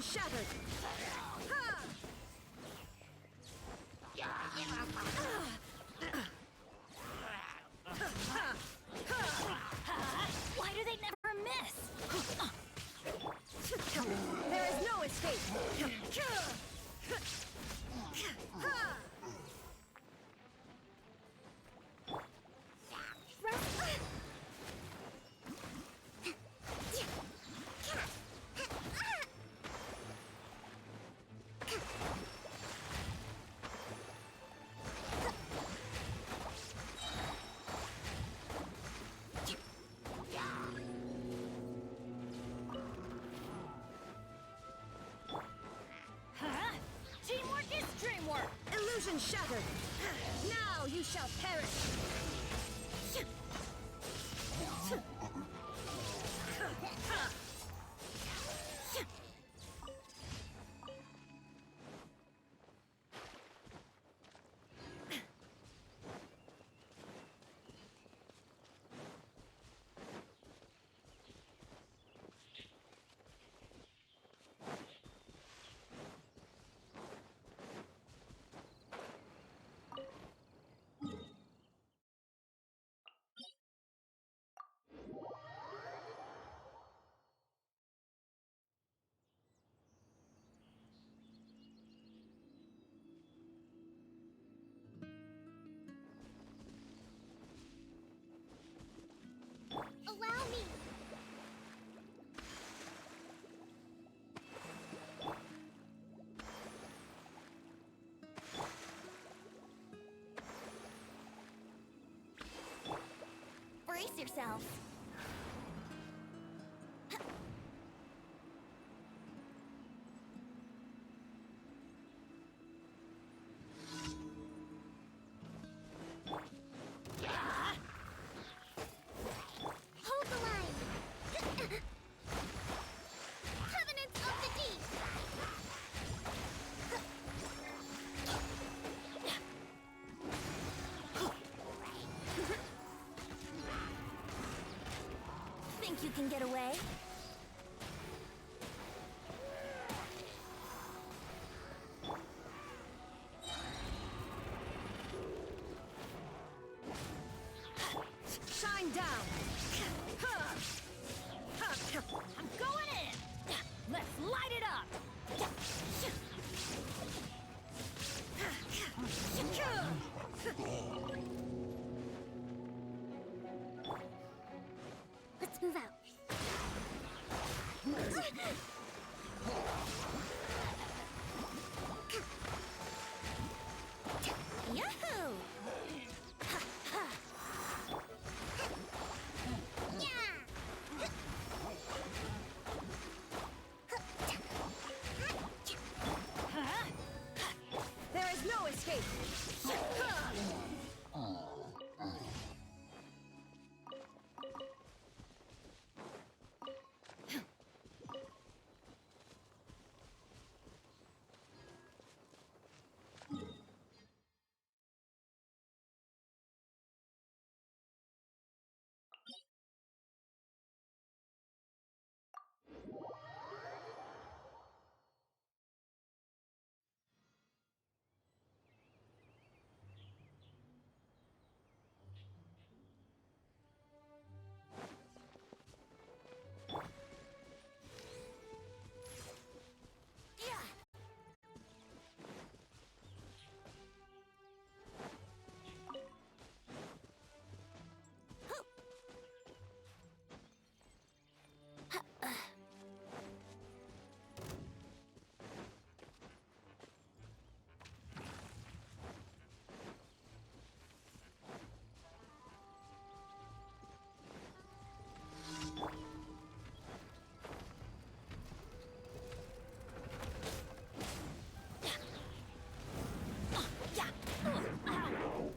Illusion shattered! Ha! Why do they never miss? There is no escape! Teamwork is dreamwork! Illusion shattered! Now you shall perish! Allow me! Brace yourselves! Hold the line! Covenant of the Deep! Think you can get away? Shine down! I'm going in! Let's light it up! Let's move out. Yahoo! Yeah! There is no escape!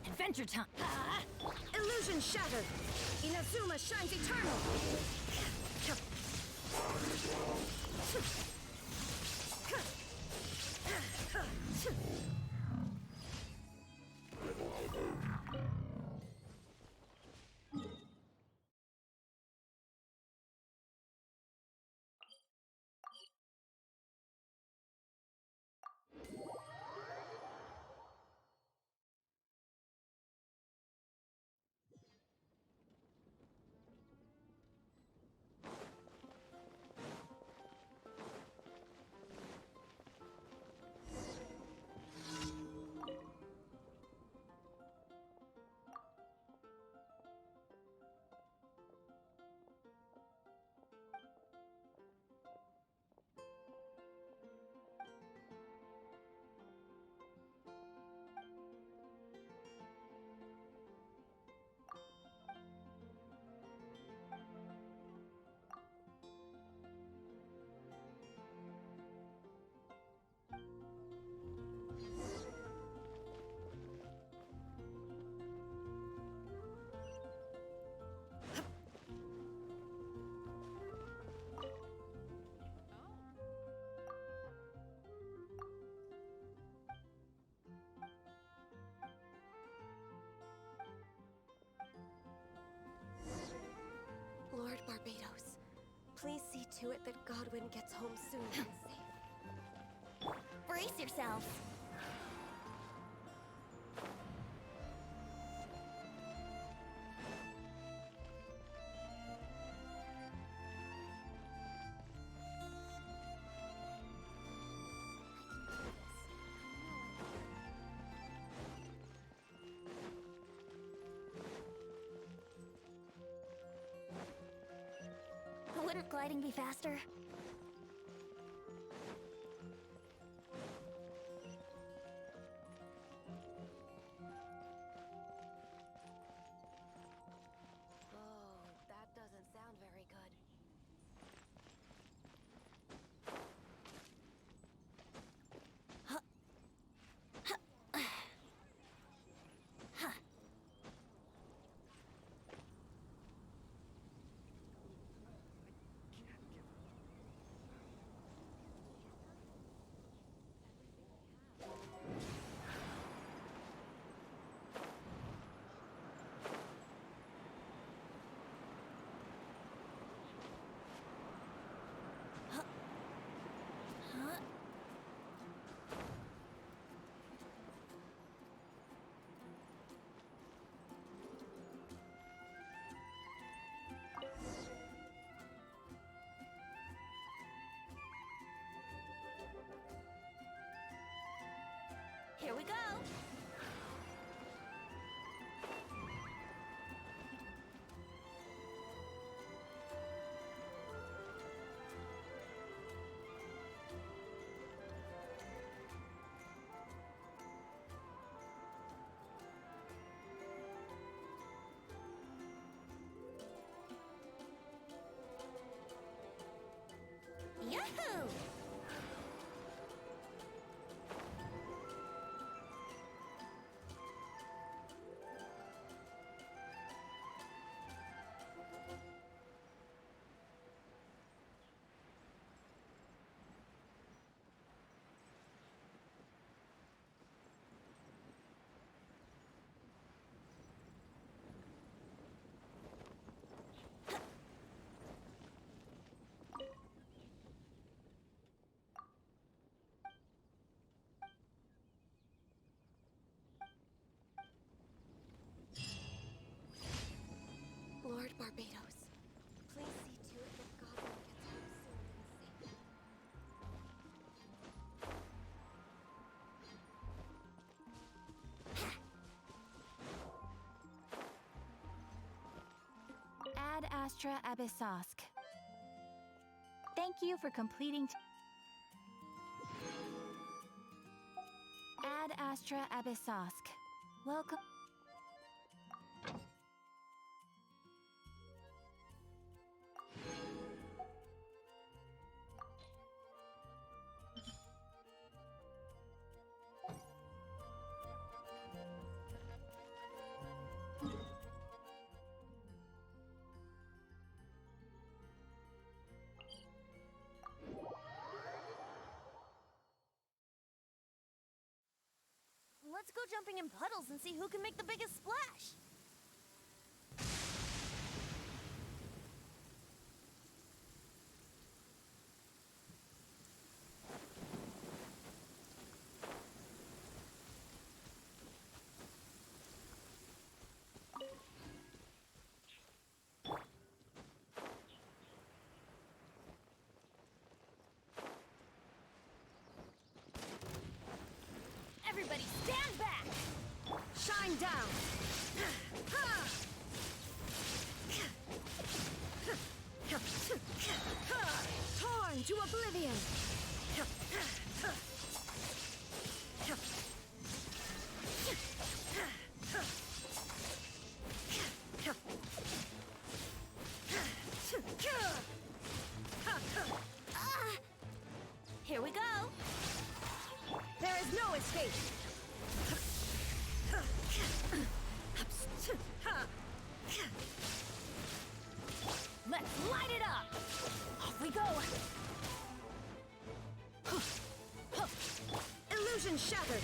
Adventure time! Illusion shattered! Inazuma shines eternal! Barbados, please see to it that Godwin gets home soon and safe. Brace yourselves. Wouldn't gliding be faster? Oh, that doesn't sound very good. Here we go. Yahoo! Lord Barbados, please see to it that Godwin gets home soon and safe. Ad Astra Abyssosk. Thank you for completing. Ad Astra Abyssosk. Welcome. Let's go jumping in puddles and see who can make the biggest splash. Everybody stand back! Shine down! Torn to oblivion! Here we go. There is no escape! Let's light it up! Off we go! Illusion shattered!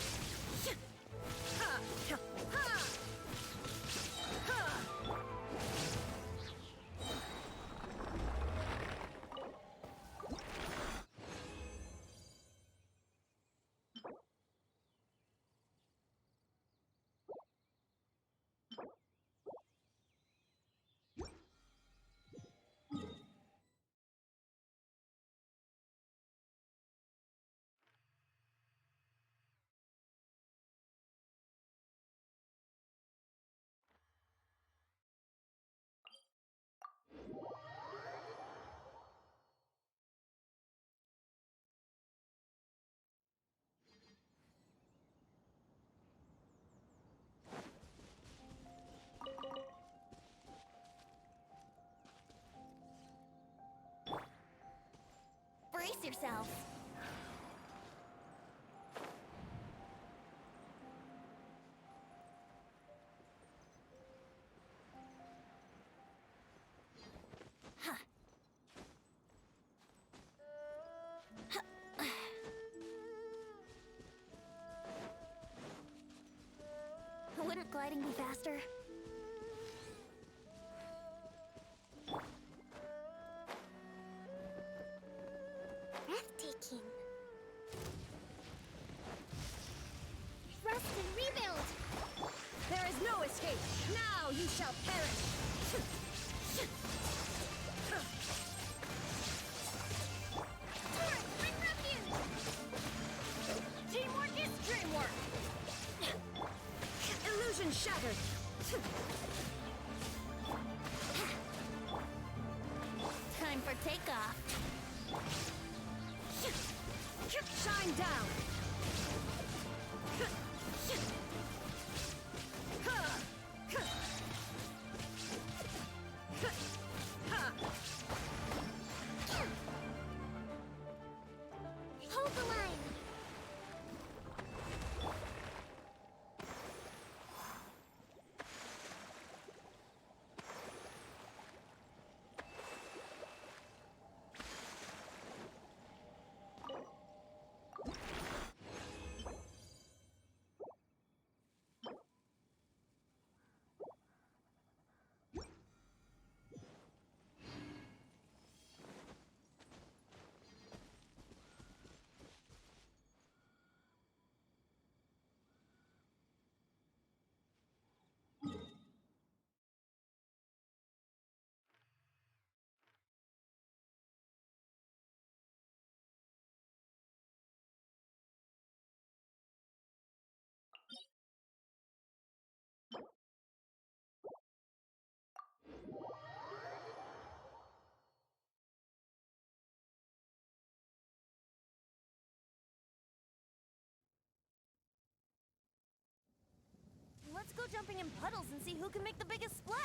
yourselves. Wouldn't gliding be faster? Breathtaking. Rest and rebuild! There is no escape! Now you shall perish! Torrent, bring refuge! Teamwork is dreamwork! Illusion shattered! Time for takeoff. Shine down! Hold the line. Let's go jumping in puddles and see who can make the biggest splash.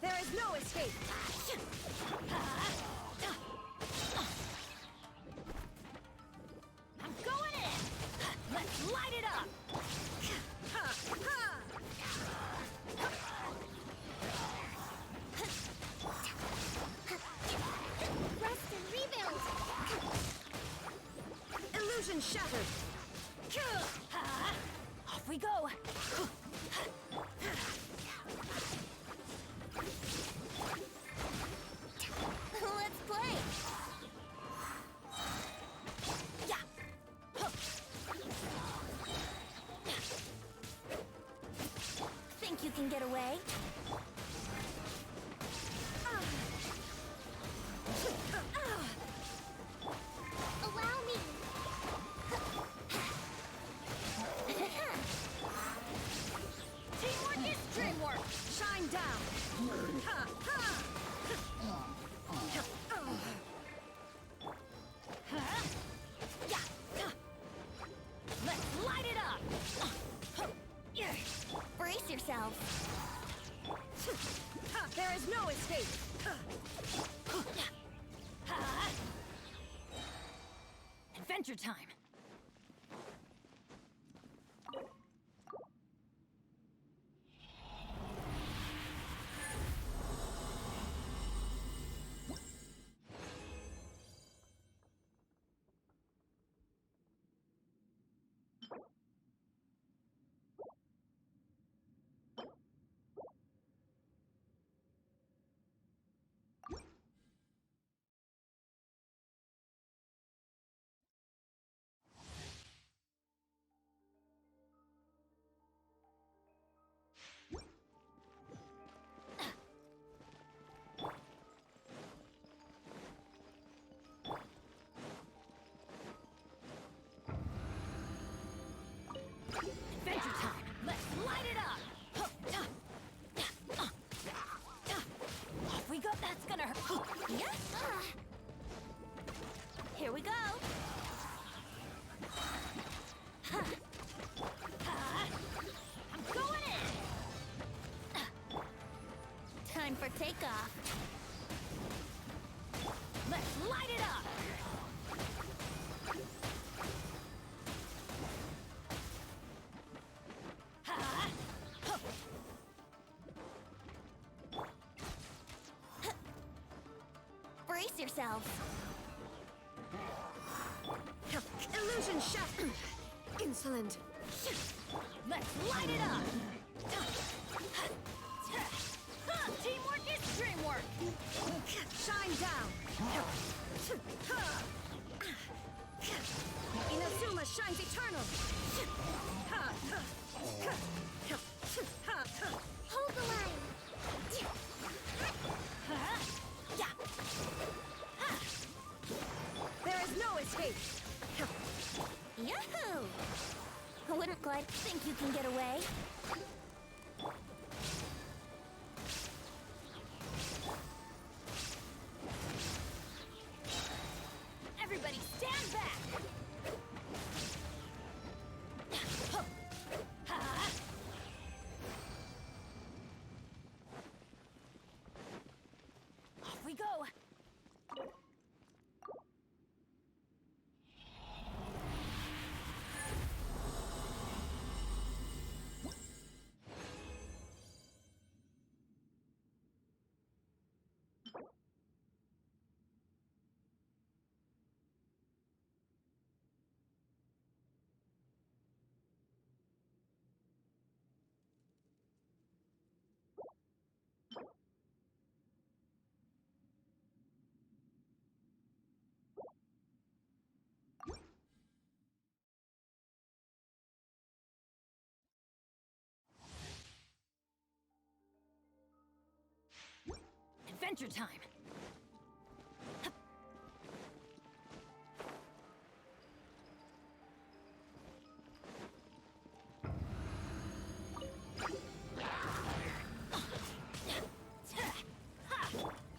There is no escape! I'm going in! Let's light it up! Rest and rebuild. Illusion shattered! Off we go! Let's play. Think you can get away? Allow me. Teamwork is dreamwork! Shine down! Let's light it up! Brace yourself. There is no escape! Adventure time! Brace yourselves. Illusion shattered! Insolent! Let's light it up! Teamwork is dreamwork! Shine down! Inazuma shines eternal! Hold the line! There is no escape! Yahoo! I wouldn't quite think you can get away. Everybody stand back! Off we go! Adventure time!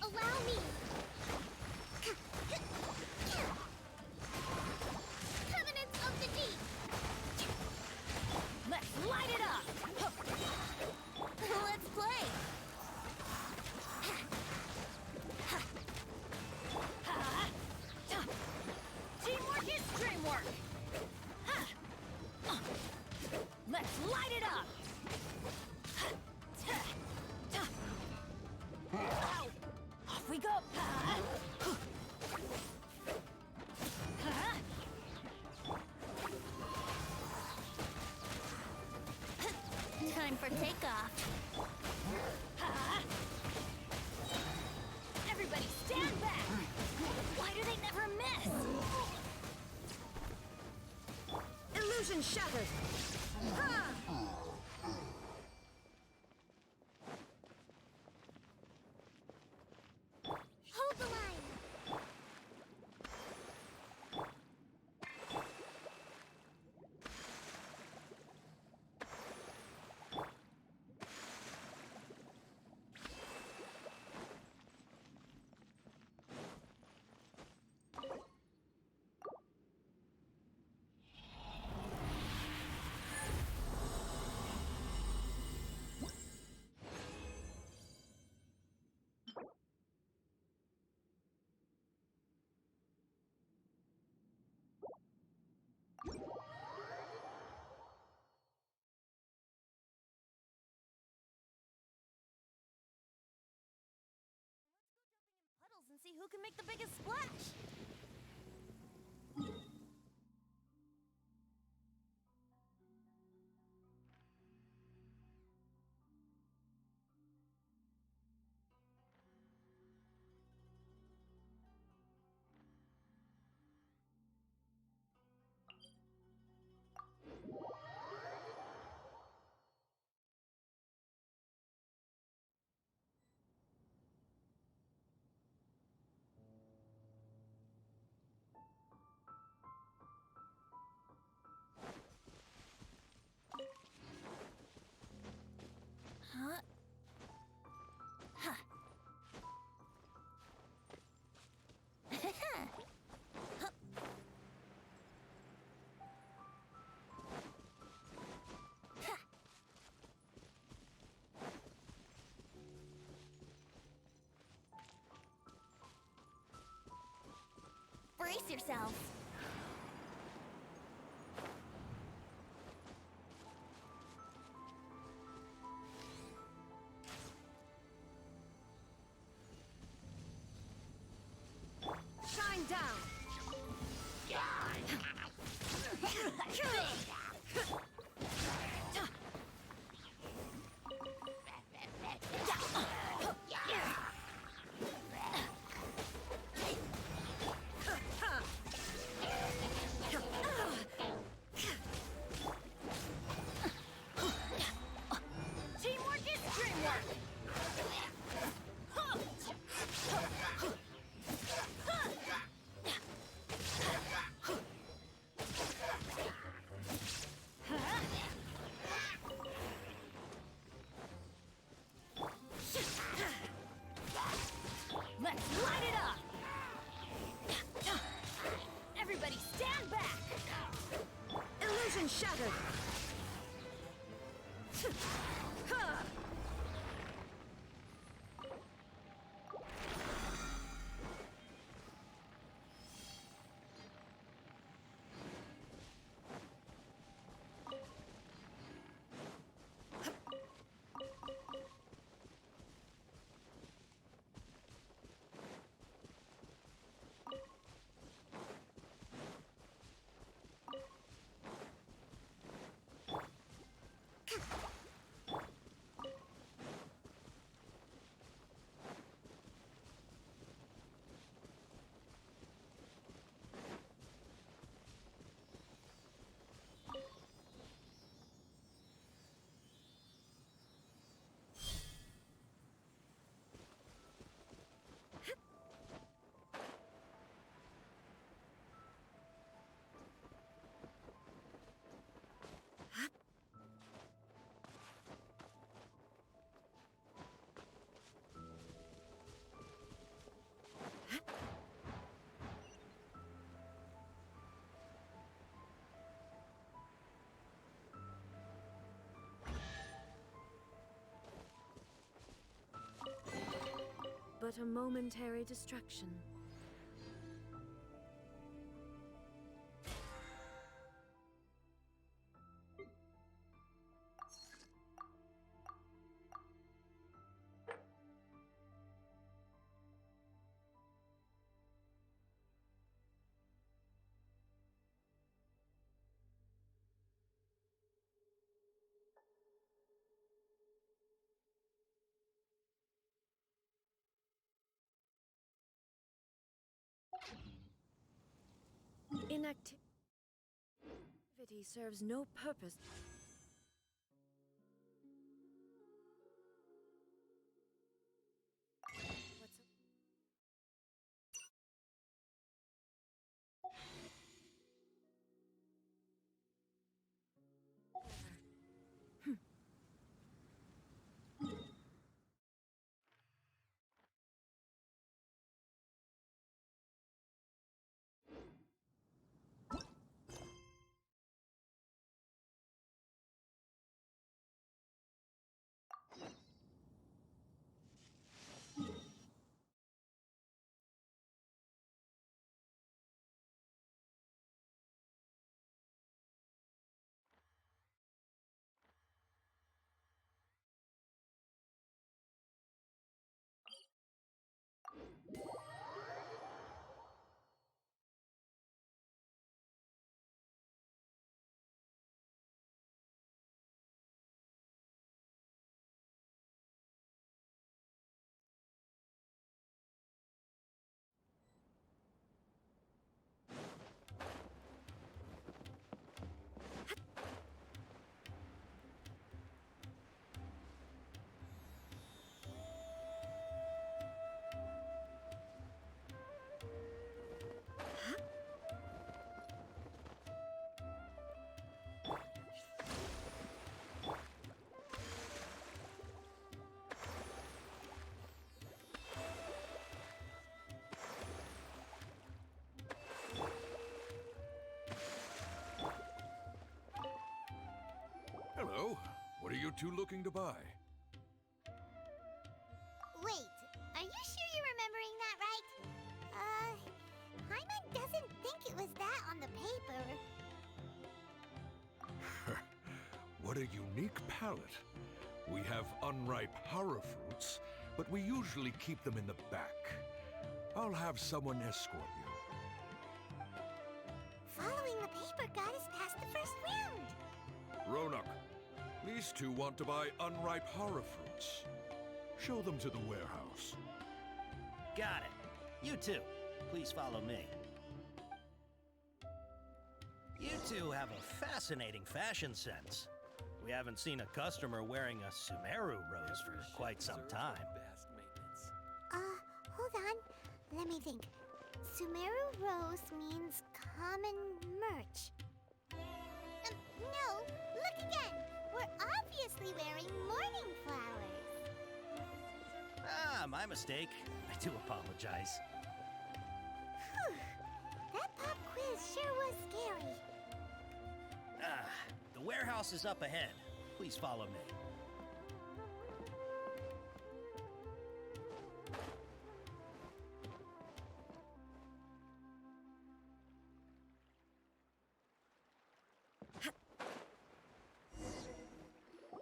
Allow me! Covenants of the Deep! Let's light it up! Let's play. Teamwork is dreamwork! Let's light it up! Off we go! Time for takeoff. Everybody stand back! Why do they never miss? Illusion shattered! Hold the line! Puddles and see who can make the biggest splash. Huh? Huh. Huh. Ha. Brace yourself. shattered! Ha! But a momentary distraction. Inactivity serves no purpose. Hello. What are you two looking to buy? Wait, are you sure you're remembering that right? Hyman doesn't think it was that on the paper. What a unique palette. We have unripe horror fruits, but we usually keep them in the back. I'll have someone escort you. Following the paper got us past the first round. Ronak, these two want to buy unripe horror fruits. Show them to the warehouse. Got it. You two, please follow me. You two have a fascinating fashion sense. We haven't seen a customer wearing a Sumeru rose for quite some time. Hold on. Let me think. Sumeru rose means common merch. No, look again. We're obviously wearing morning flowers. Ah, my mistake. I do apologize. Whew. That pop quiz sure was scary. Ah, warehouse is up ahead. Please follow me.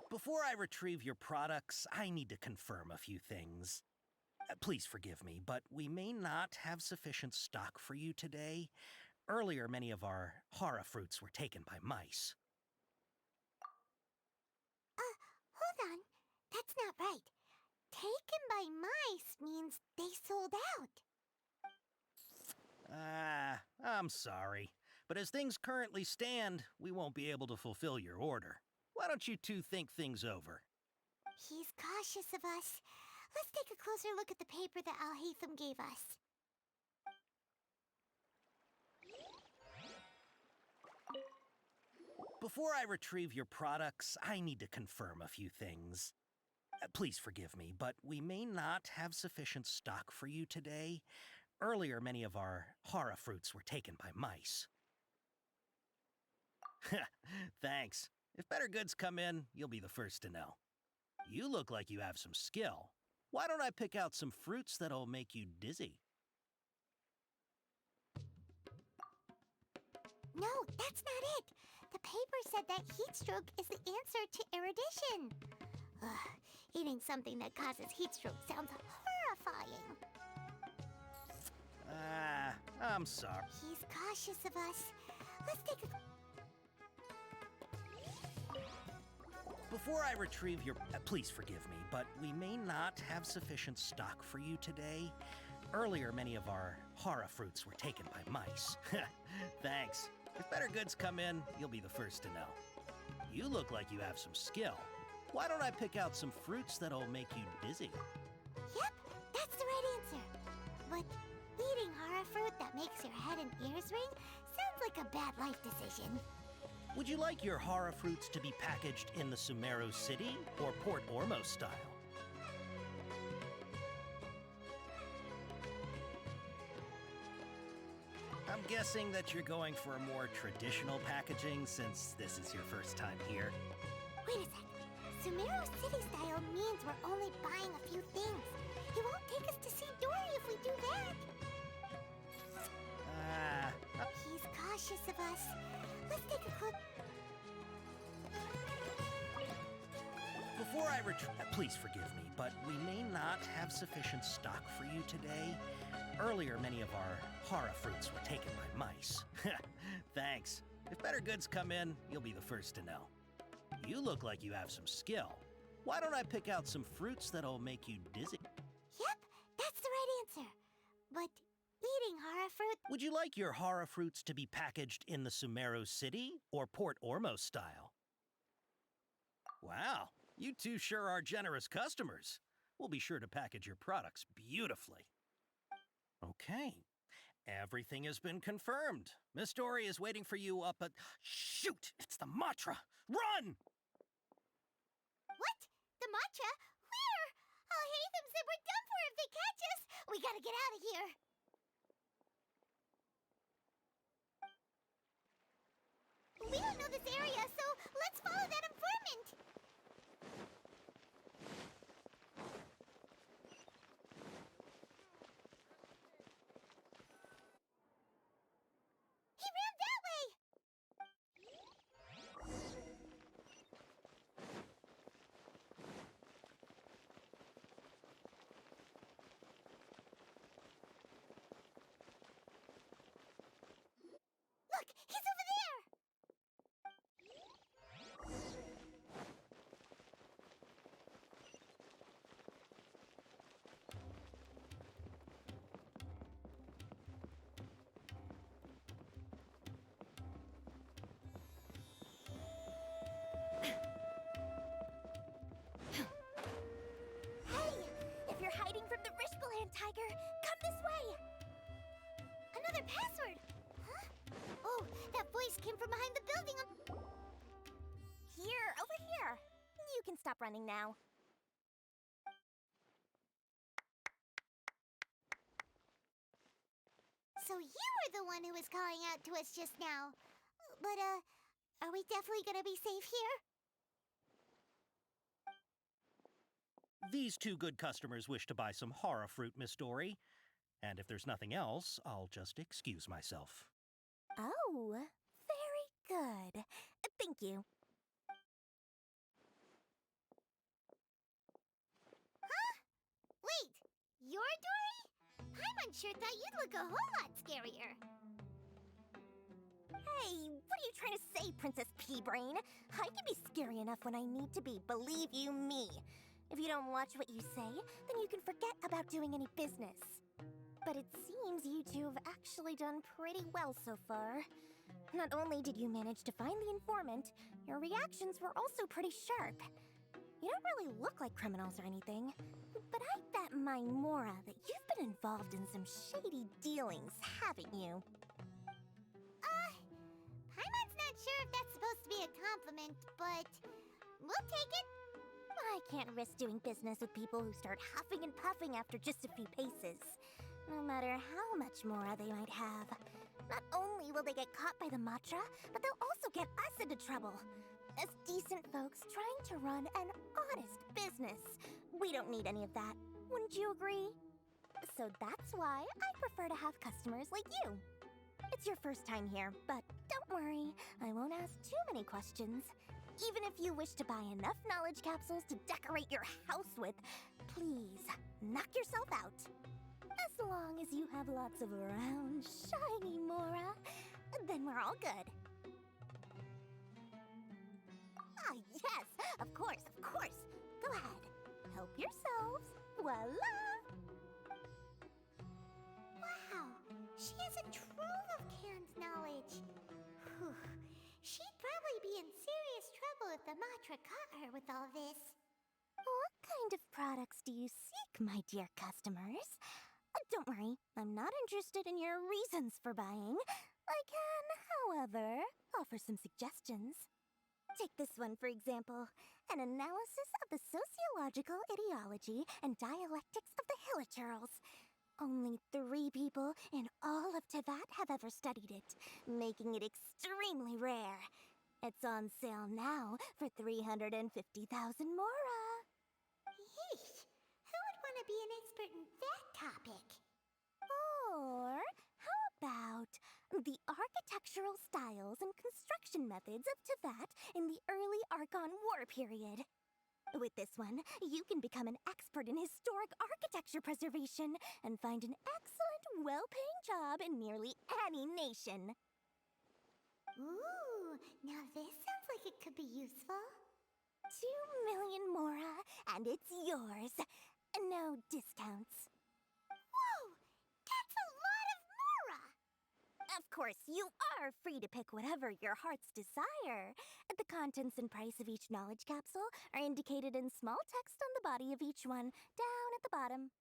Before I retrieve your products, I need to confirm a few things. Please forgive me, but we may not have sufficient stock for you today. Earlier, many of our hara fruits were taken by mice. Hold on. That's not right. Taken by mice means they sold out. I'm sorry. But as things currently stand, we won't be able to fulfill your order. Why don't you two think things over? He's cautious of us. Let's take a closer look at the paper that Al-Haytham gave us. Before I retrieve your products, I need to confirm a few things. Please forgive me, but we may not have sufficient stock for you today. Earlier, many of our hara fruits were taken by mice. Thanks. If better goods come in, you'll be the first to know. You look like you have some skill. Why don't I pick out some fruits that'll make you dizzy? No, that's not it. The paper said that heat stroke is the answer to erudition. Ugh, eating something that causes heat stroke sounds horrifying. I'm sorry. He's cautious of us. Let's take a... Before I retrieve your... please forgive me, but we may not have sufficient stock for you today. Earlier, many of our hara fruits were taken by mice. Thanks. If better goods come in, you'll be the first to know. You look like you have some skill. Why don't I pick out some fruits that'll make you dizzy? Yep, that's the right answer. But eating hara fruit that makes your head and ears ring sounds like a bad life decision. Would you like your hara fruits to be packaged in the Sumeru City or Port Ormos style? I'm guessing that you're going for a more traditional packaging since this is your first time here. Wait a sec. Sumeru City style means we're only buying a few things. He won't take us to see Dory if we do that. He's cautious of us. Let's take a quick... Before I please forgive me, but we may not have sufficient stock for you today. Earlier, many of our hara fruits were taken by mice. Thanks. If better goods come in, you'll be the first to know. You look like you have some skill. Why don't I pick out some fruits that'll make you dizzy? Yep, that's the right answer. But eating hara fruit... Would you like your hara fruits to be packaged in the Sumeru City or Port Ormos style? Wow, you two sure are generous customers. We'll be sure to package your products beautifully. Okay, everything has been confirmed. Miss Dory is waiting for you up at... Shoot, it's the Matra! Run! What? The matcha? Where? Al-Haytham said we're done for if they catch us. We gotta get out of here. We don't know this area, so let's follow that informant. He ran that way. Look, he's over there. Hey, if you're hiding from the Rishbaland tiger, come this way. Another password. Huh? Oh, that voice came from behind the building. Here, over here. You can stop running now. So you were the one who was calling out to us just now. But, Are we definitely gonna be safe here? These two good customers wish to buy some horror fruit, Miss Dory. And if there's nothing else, I'll just excuse myself. Oh, very good. Thank you. Huh? Wait, you're Dory? Paimon sure thought you'd look a whole lot scarier. Hey, what are you trying to say, Princess Pea-Brain? I can be scary enough when I need to be, believe you me. If you don't watch what you say, then you can forget about doing any business. But it seems you two have actually done pretty well so far. Not only did you manage to find the informant, your reactions were also pretty sharp. You don't really look like criminals or anything, but I bet my Mora that you've been involved in some shady dealings, haven't you? Paimon's not sure if that's supposed to be a compliment, but we'll take it. I can't risk doing business with people who start huffing and puffing after just a few paces. No matter how much Mora they might have. Not only will they get caught by the Matra, but they'll also get us into trouble. As decent folks trying to run an honest business. We don't need any of that. Wouldn't you agree? So that's why I prefer to have customers like you. It's your first time here, but don't worry. I won't ask too many questions. Even if you wish to buy enough knowledge capsules to decorate your house with, please, knock yourself out. As long as you have lots of round, shiny Mora, then we're all good. Ah, yes! Of course, of course! Go ahead. Help yourselves. Voila! Wow! She has a trove of canned knowledge. Whew. She'd probably be in serious trouble if the Matra caught her with all this. What kind of products do you seek, my dear customers? Don't worry, I'm not interested in your reasons for buying. I can, however, offer some suggestions. Take this one, for example. An analysis of the sociological ideology and dialectics of the Hilichurls. Only 3 people in all of Teyvat have ever studied it, making it extremely rare. It's on sale now for 350,000 Mora. Yeesh! Who would want to be an expert in that topic? Or how about the architectural styles and construction methods of Teyvat in the early Archon War period? With this one, you can become an expert in historic architecture preservation and find an excellent, well-paying job in nearly any nation. Ooh, now this sounds like it could be useful. 2 million Mora, and it's yours. No discounts. Whoa! That's a lot of Mora! Of course, you are free to pick whatever your heart's desire. The contents and price of each knowledge capsule are indicated in small text on the body of each one, down at the bottom.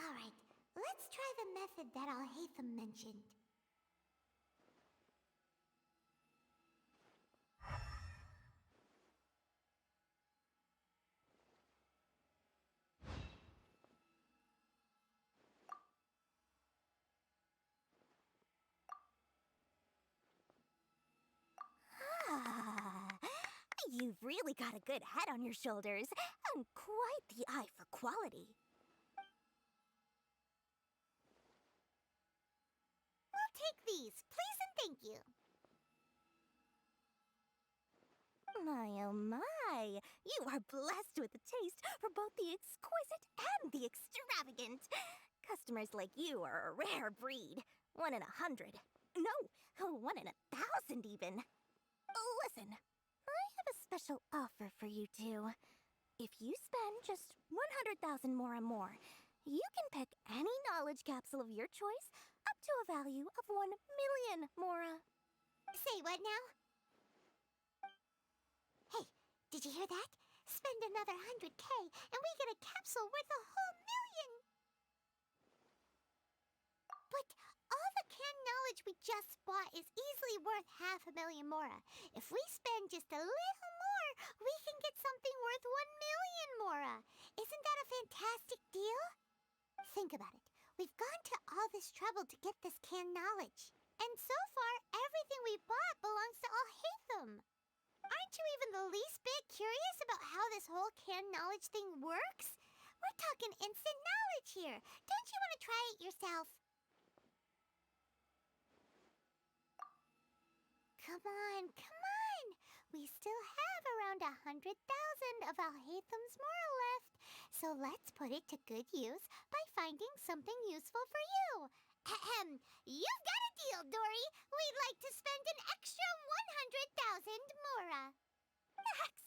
Alright, let's try the method that Alhaitham mentioned. You've really got a good head on your shoulders, and quite the eye for quality. We'll take these, please and thank you. My oh my, you are blessed with a taste for both the exquisite and the extravagant. Customers like you are a rare breed. 1 in 100. No, 1 in 1,000 even. Listen, I have a special offer for you two. If you spend just 100,000 Mora more, you can pick any knowledge capsule of your choice up to a value of 1 million Mora. Say what now? Hey, did you hear that? Spend another 100K and we get a capsule worth a whole million! But all the canned knowledge we just bought is easily worth 500,000 Mora. If we spend just a little more, we can get something worth 1 million Mora. Isn't that a fantastic deal? Think about it. We've gone to all this trouble to get this canned knowledge. And so far, everything we bought belongs to Alhaitham. Aren't you even the least bit curious about how this whole canned knowledge thing works? We're talking instant knowledge here. Don't you want to try it yourself? Come on, come on! We still have around 100,000 of Alhaitham's moral left, so let's put it to good use by finding something useful for you. Ahem! You've got a deal, Dory! We'd like to spend an extra 100,000 mora.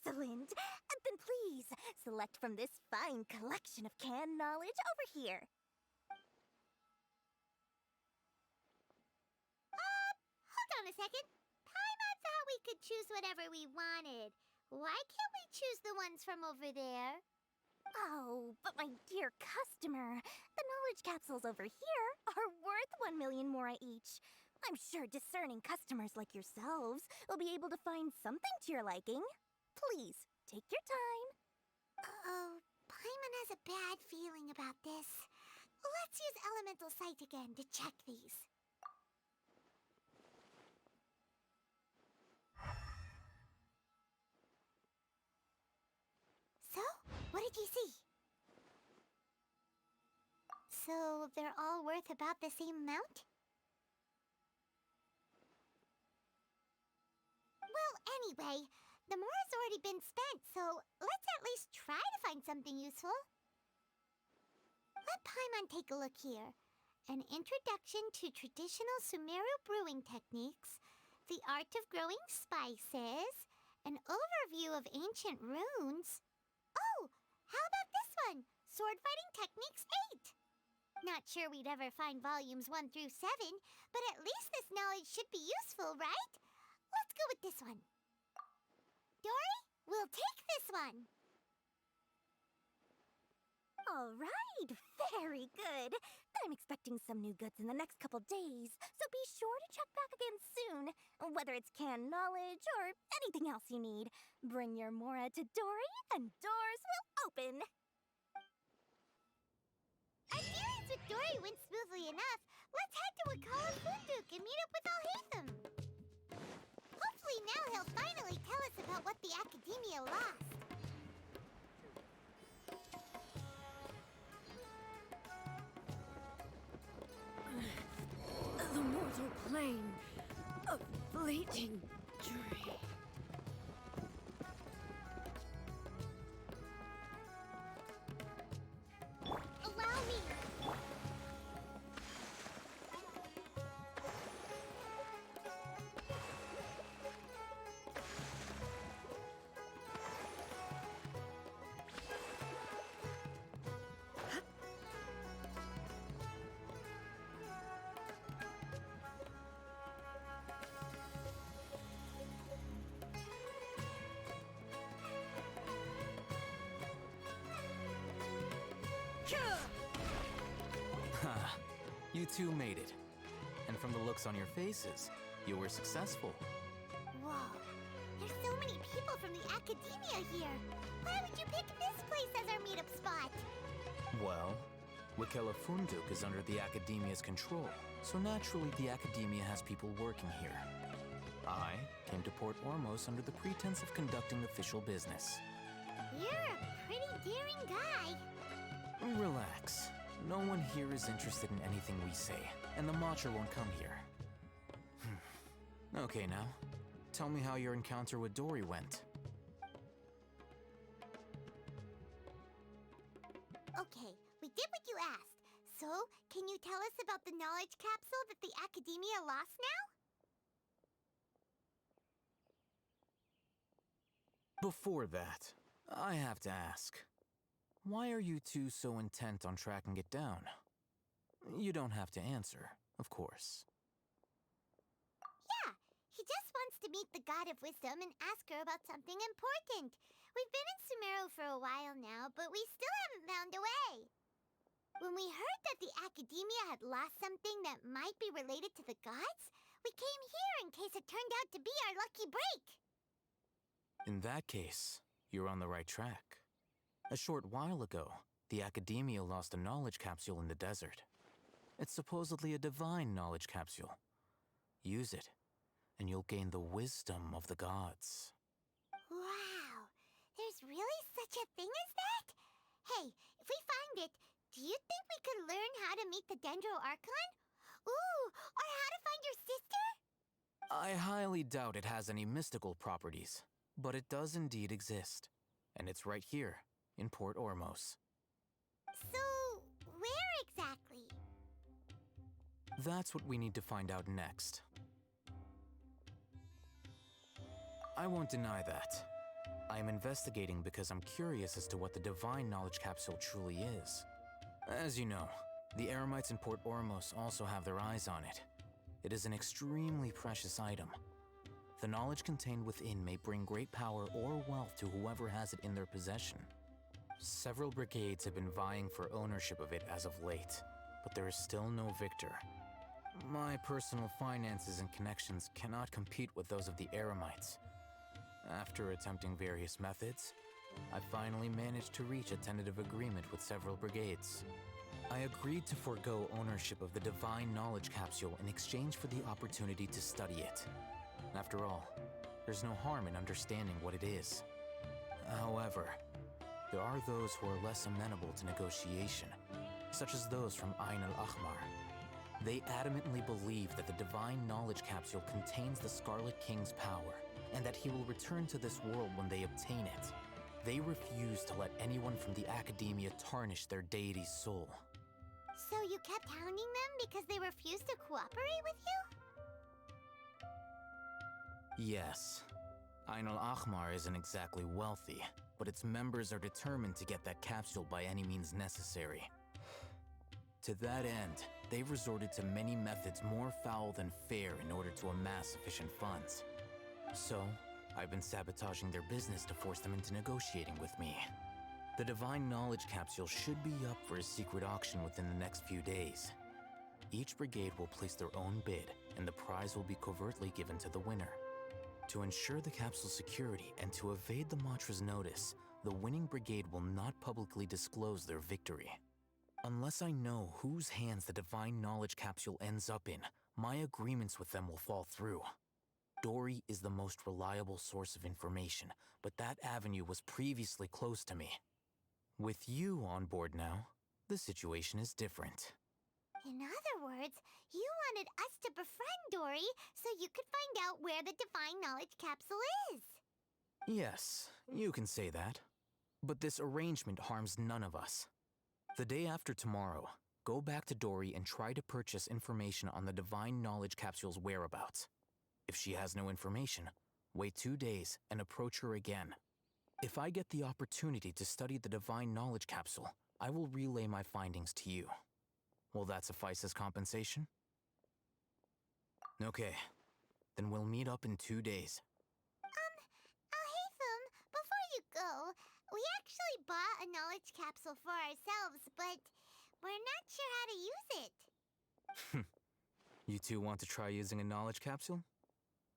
Excellent! Then please, select from this fine collection of canned knowledge over here. Hold on a second. Paimon thought we could choose whatever we wanted. Why can't we choose the ones from over there? Oh, but my dear customer, the knowledge capsules over here are worth 1 million mora each. I'm sure discerning customers like yourselves will be able to find something to your liking. Please, take your time. Uh-oh, Paimon has a bad feeling about this. Let's use Elemental Sight again to check these. So, what did you see? So, they're all worth about the same amount? Well, anyway, the mora's already been spent, so let's at least try to find something useful. Let Paimon take a look here. An introduction to traditional Sumeru brewing techniques, the art of growing spices, an overview of ancient runes. Oh, how about this one? Sword Fighting Techniques 8. Not sure we'd ever find volumes 1 through 7, but at least this knowledge should be useful, right? Let's go with this one. Dory, we'll take this one. All right, very good. I'm expecting some new goods in the next couple days, so be sure to check back again soon. Whether it's canned knowledge or anything else you need, bring your mora to Dory and doors will open. Our dealings with Dory went smoothly enough. Let's head to Wakala Funduk and meet up with Alhaitham. Hopefully now he'll finally tell us about what the Academia lost. The mortal plane of fleeting dream. Allow me. Ha! You two made it. And from the looks on your faces, you were successful. Whoa. There's so many people from the Academia here. Why would you pick this place as our meetup spot? Well, Wakela Funduk is under the Academia's control, so naturally the Academia has people working here. I came to Port Ormos under the pretense of conducting official business. You're a pretty daring guy. Relax. No one here is interested in anything we say, and the Matcha won't come here. Okay now, tell me how your encounter with Dory went. Okay, we did what you asked. So, can you tell us about the knowledge capsule that the Academia lost now? Before that, I have to ask. Why are you two so intent on tracking it down? You don't have to answer, of course. Yeah, he just wants to meet the God of Wisdom and ask her about something important. We've been in Sumeru for a while now, but we still haven't found a way. When we heard that the Academia had lost something that might be related to the gods, we came here in case it turned out to be our lucky break. In that case, you're on the right track. A short while ago, the Academia lost a knowledge capsule in the desert. It's supposedly a divine knowledge capsule. Use it, and you'll gain the wisdom of the gods. such a thing as that? Hey, if we find it, do you think we could learn how to meet the Dendro Archon? Ooh, or how to find your sister? I highly doubt it has any mystical properties, but it does indeed exist. And it's right here, in Port Ormos. So, where exactly? That's what we need to find out next. I won't deny that. I am investigating because I'm curious as to what the Divine Knowledge Capsule truly is. As you know, the Eremites in Port Ormos also have their eyes on it. It is an extremely precious item. The knowledge contained within may bring great power or wealth to whoever has it in their possession. Several brigades have been vying for ownership of it as of late, but there is still no victor. My personal finances and connections cannot compete with those of the Eremites. After attempting various methods, I finally managed to reach a tentative agreement with several brigades. I agreed to forego ownership of the Divine Knowledge Capsule in exchange for the opportunity to study it. After all, there's no harm in understanding what it is. However, there are those who are less amenable to negotiation, such as those from Ain al-Ahmar. They adamantly believe that the Divine Knowledge Capsule contains the Scarlet King's power, and that he will return to this world when they obtain it. They refuse to let anyone from the Academia tarnish their deity's soul. So you kept hounding them because they refused to cooperate with you? Yes. Ain al-Ahmar isn't exactly wealthy, but its members are determined to get that capsule by any means necessary. To that end, they've resorted to many methods more foul than fair in order to amass sufficient funds. So, I've been sabotaging their business to force them into negotiating with me. The Divine Knowledge Capsule should be up for a secret auction within the next few days. Each brigade will place their own bid, and the prize will be covertly given to the winner. To ensure the capsule's security and to evade the Matra's notice, the winning brigade will not publicly disclose their victory. Unless I know whose hands the Divine Knowledge Capsule ends up in, my agreements with them will fall through. Dory is the most reliable source of information, but that avenue was previously closed to me. With you on board now, the situation is different. In other words, you wanted us to befriend Dory so you could find out where the Divine Knowledge Capsule is. Yes, you can say that. But this arrangement harms none of us. The day after tomorrow, go back to Dory and try to purchase information on the Divine Knowledge Capsule's whereabouts. If she has no information, wait 2 days and approach her again. If I get the opportunity to study the Divine Knowledge Capsule, I will relay my findings to you. Will that suffice as compensation? Okay, then we'll meet up in 2 days. Alhaitham, before you go, we actually bought a knowledge capsule for ourselves, but we're not sure how to use it. You two want to try using a knowledge capsule?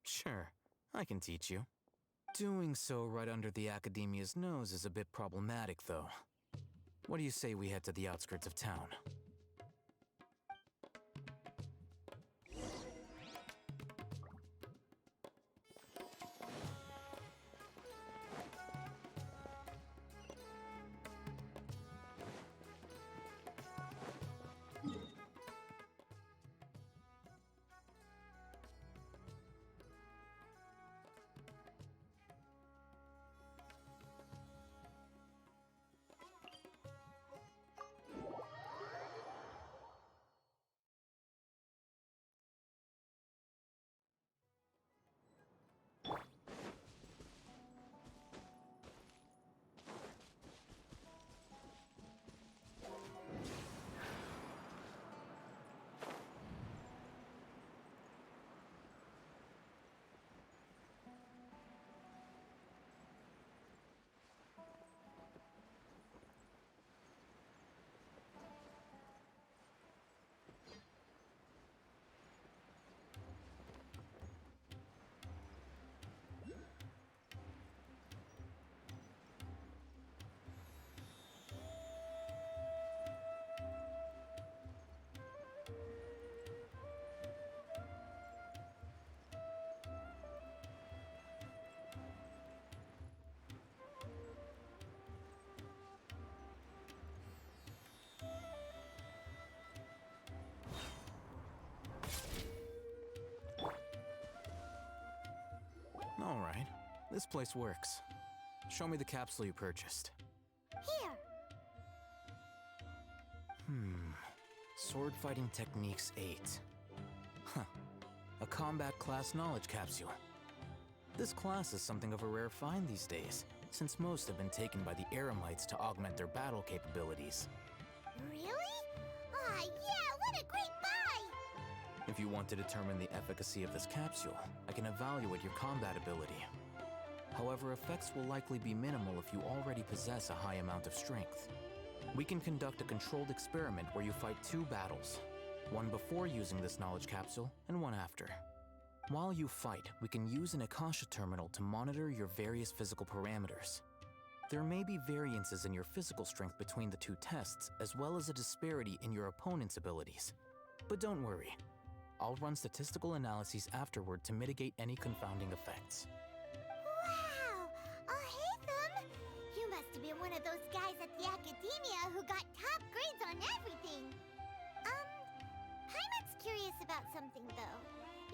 Sure, I can teach you. Doing so right under the Academia's nose is a bit problematic, though. What do you say we head to the outskirts of town? This place works. Show me the capsule you purchased. Here. Sword Fighting Techniques 8. Huh. A combat class knowledge capsule. This class is something of a rare find these days, since most have been taken by the Eremites to augment their battle capabilities. Really? Ah, yeah, what a great buy! If you want to determine the efficacy of this capsule, I can evaluate your combat ability. However, effects will likely be minimal if you already possess a high amount of strength. We can conduct a controlled experiment where you fight 2 battles, one before using this knowledge capsule and one after. While you fight, we can use an Akasha terminal to monitor your various physical parameters. There may be variances in your physical strength between the 2 tests, as well as a disparity in your opponent's abilities. But don't worry, I'll run statistical analyses afterward to mitigate any confounding effects. Wow! Haytham! You must have been one of those guys at the Academia who got top grades on everything. Paimon's curious about something, though.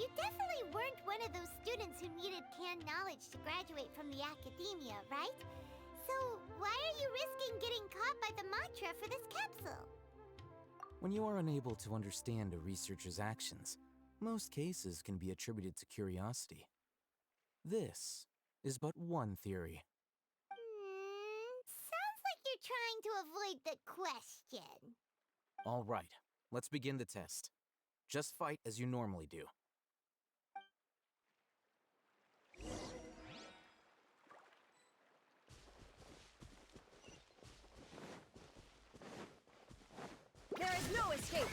You definitely weren't one of those students who needed canned knowledge to graduate from the Academia, right? So, why are you risking getting caught by the mantra for this capsule? When you are unable to understand a researcher's actions, most cases can be attributed to curiosity. This is but one theory. Sounds like you're trying to avoid the question. All right, let's begin the test. Just fight as you normally do. There is no escape!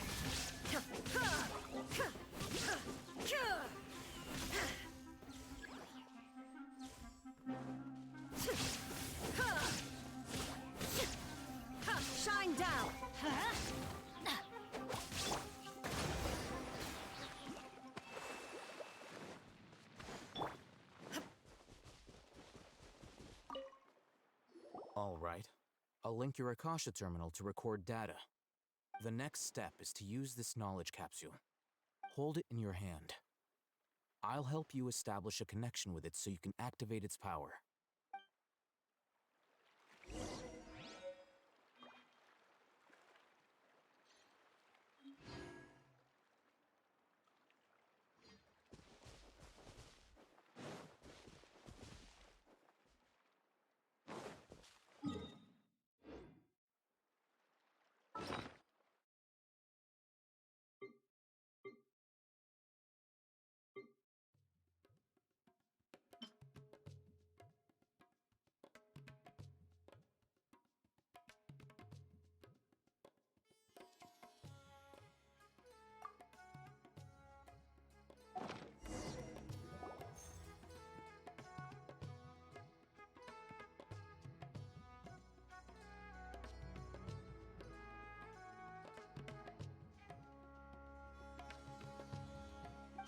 Shine down! All right, I'll link your Akasha terminal to record data. The next step is to use this knowledge capsule. Hold it in your hand. I'll help you establish a connection with it so you can activate its power.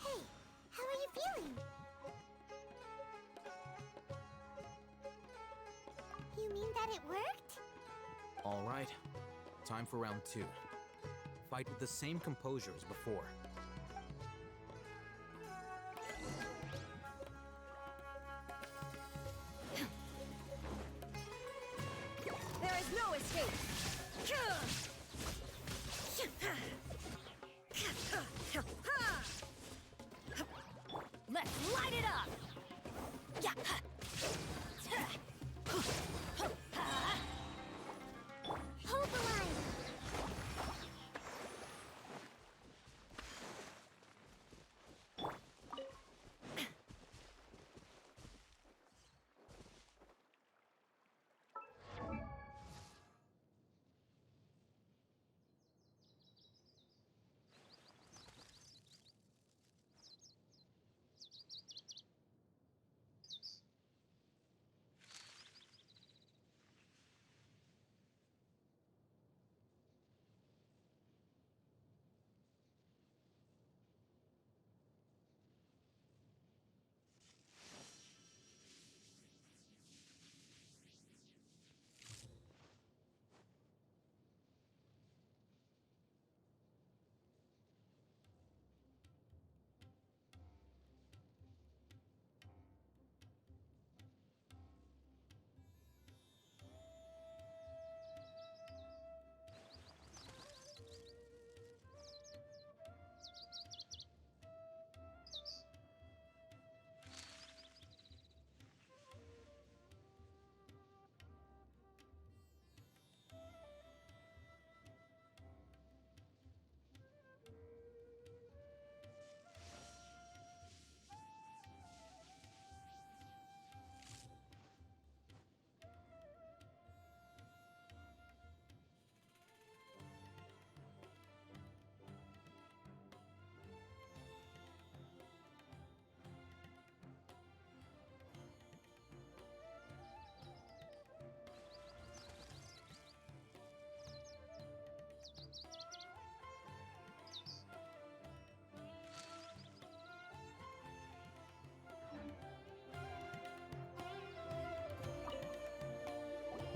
Hey, how are you feeling? You mean that it worked? All right, time for round 2. Fight with the same composure as before. There is no escape! Let's light it up! Hold the line!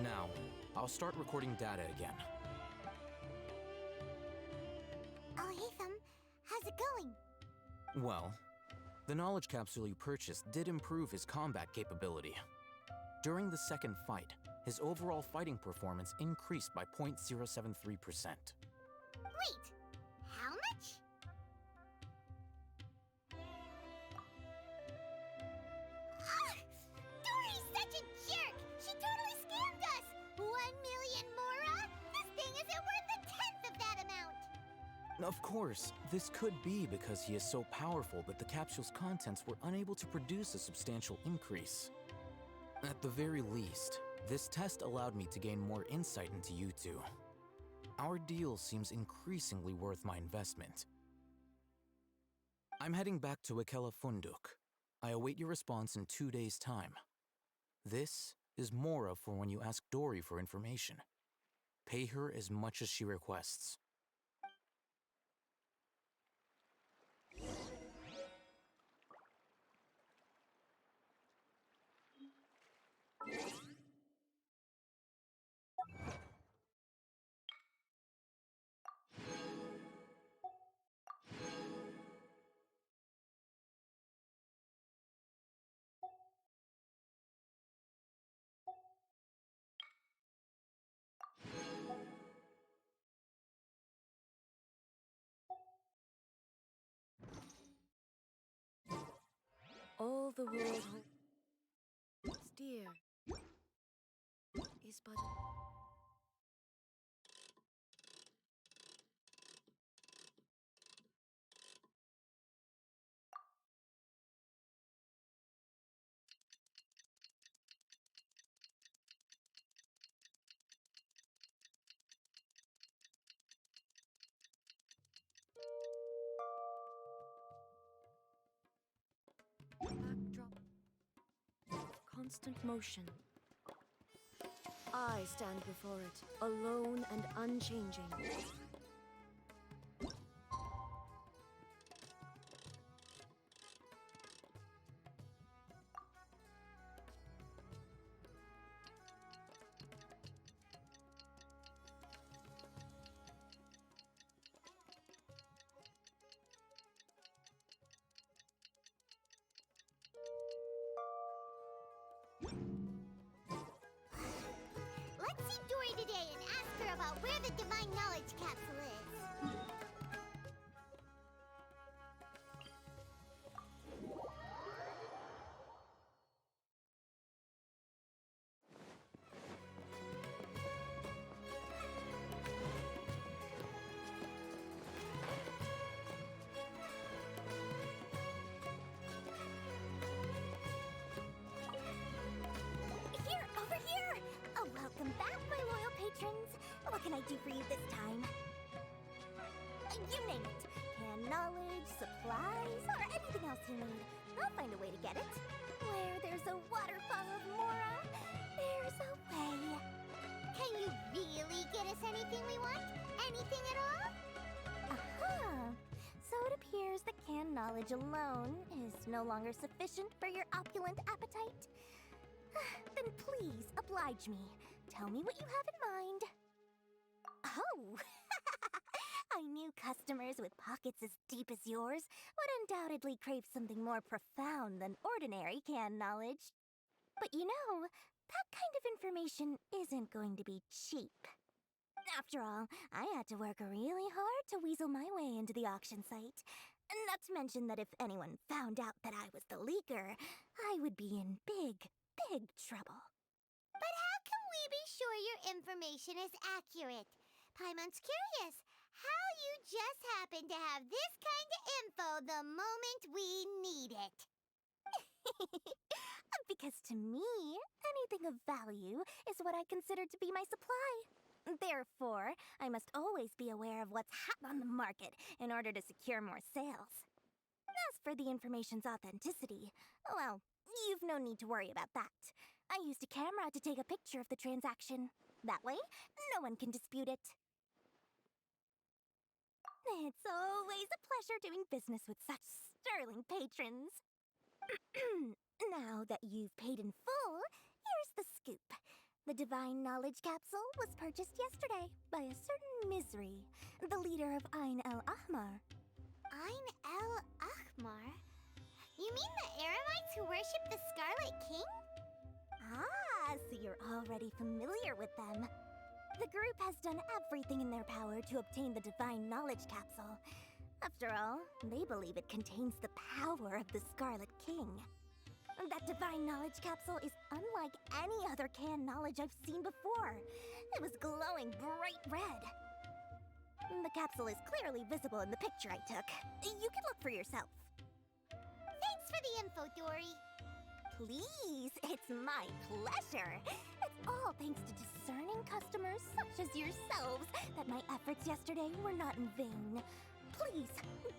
Now, I'll start recording data again. Oh, hey, Thumb. How's it going? Well, the knowledge capsule you purchased did improve his combat capability. During the second fight, his overall fighting performance increased by 0.073%. Wait, how much? Dory's such a jerk! She totally scammed us! 1 million mora? This thing isn't worth a tenth of that amount! Of course, this could be because he is so powerful that the capsule's contents were unable to produce a substantial increase. At the very least, this test allowed me to gain more insight into you two. Our deal seems increasingly worth my investment. I'm heading back to Ikela Funduk. I await your response in 2 days' time. This is Mora for when you ask Dory for information. Pay her as much as she requests. All the world dear is but backdrop. Constant motion. I stand before it, alone and unchanging. Let's see Dory today and ask her about where the divine knowledge capsule is. Here, over here! Oh, welcome back, my loyal patrons. What can I do for you this time? You name it. Canned knowledge, supplies, or anything else you need. I'll find a way to get it. Where there's a waterfall of Mora, there's a way. Can you really get us anything we want? Anything at all? Aha! So it appears that canned knowledge alone is no longer sufficient for your opulent appetite. Then please oblige me. Tell me what you have in mind. Oh! I knew customers with pockets as deep as yours would undoubtedly crave something more profound than ordinary canned knowledge. But you know, that kind of information isn't going to be cheap. After all, I had to work really hard to weasel my way into the auction site. Not to mention that if anyone found out that I was the leaker, I would be in big trouble. But how can we be sure your information is accurate? Paimon's curious how you just happen to have this kind of info the moment we need it. Because to me, anything of value is what I consider to be my supply. Therefore, I must always be aware of what's hot on the market in order to secure more sales. As for the information's authenticity, well, you've no need to worry about that. I used a camera to take a picture of the transaction. That way, no one can dispute it. It's always a pleasure doing business with such sterling patrons. Now that you've paid in full, here's the scoop. The Divine Knowledge Capsule was purchased yesterday by a certain Misery, the leader of Ain el Ahmar. Ain el Ahmar? You mean the Eremites who worship the Scarlet King? Ah, so you're already familiar with them. The group has done everything in their power to obtain the Divine Knowledge Capsule. After all, they believe it contains the power of the Scarlet King. That Divine Knowledge Capsule is unlike any other canned knowledge I've seen before. It was glowing bright red. The capsule is clearly visible in the picture I took. You can look for yourself. Thanks for the info, Dory. Please, it's my pleasure. It's all thanks to discerning customers such as yourselves that my efforts yesterday were not in vain. Please,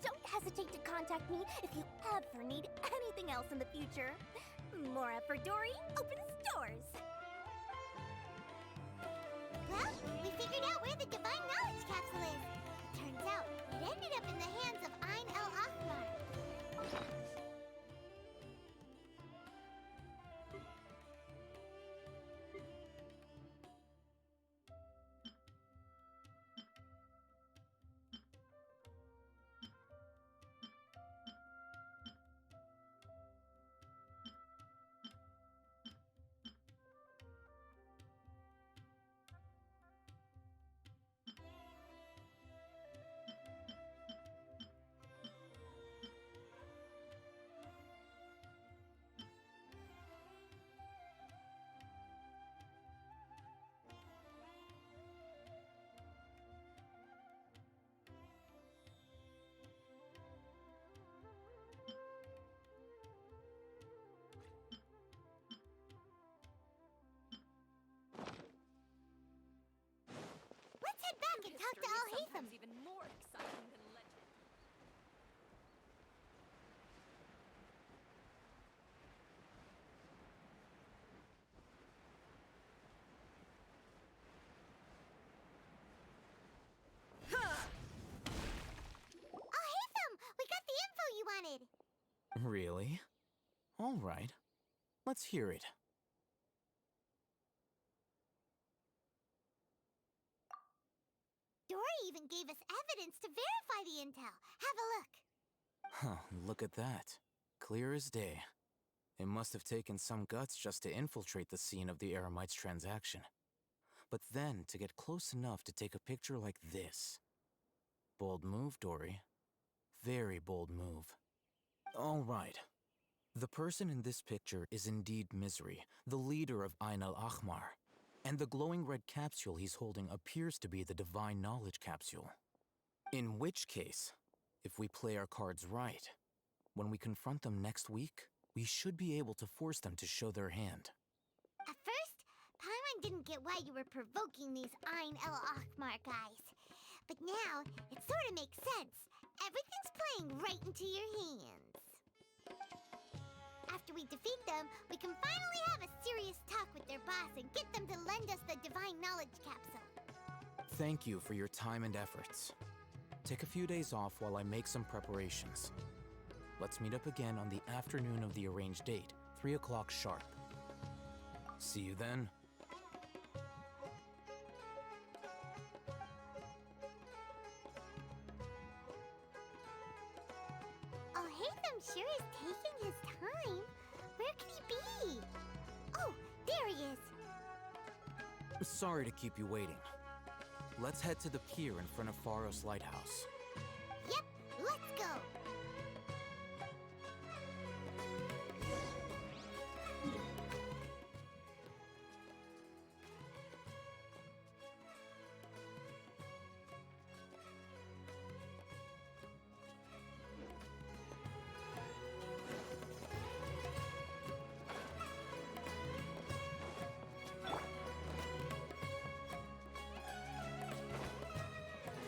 don't hesitate to contact me if you ever need anything else in the future. Mora for Dory opens doors. Well, we figured out where the Divine Knowledge Capsule is. Turns out, it ended up in the hands of Ain el Ahmar. Let's head back and talk to Al-Haytham. Even more exciting than legend. Al-Haytham, we got the info you wanted. Really? All right. Let's hear it. Dory even gave us evidence to verify the intel. Have a look. Huh, look at that. Clear as day. It must have taken some guts just to infiltrate the scene of the Eremites' transaction. But then to get close enough to take a picture like this. Bold move, Dory. Very bold move. All right. The person in this picture is indeed Misery, the leader of Ain el Ahmar. And the glowing red capsule he's holding appears to be the Divine Knowledge Capsule. In which case, if we play our cards right, when we confront them next week, we should be able to force them to show their hand. At first, Paimon didn't get why you were provoking these Ain el Ahmar guys. But now, it sort of makes sense. Everything's playing right into your hands. After we defeat them, we can finally have a serious talk with their boss and get them to lend us the Divine Knowledge Capsule. Thank you for your time and efforts. Take a few days off while I make some preparations. Let's meet up again on the afternoon of the arranged date, 3 o'clock sharp. See you then. Al-Haytham sure is taking his time. Where could he be? Oh, there he is. Sorry to keep you waiting. Let's head to the pier in front of Pharos Lighthouse. Yep, let's go.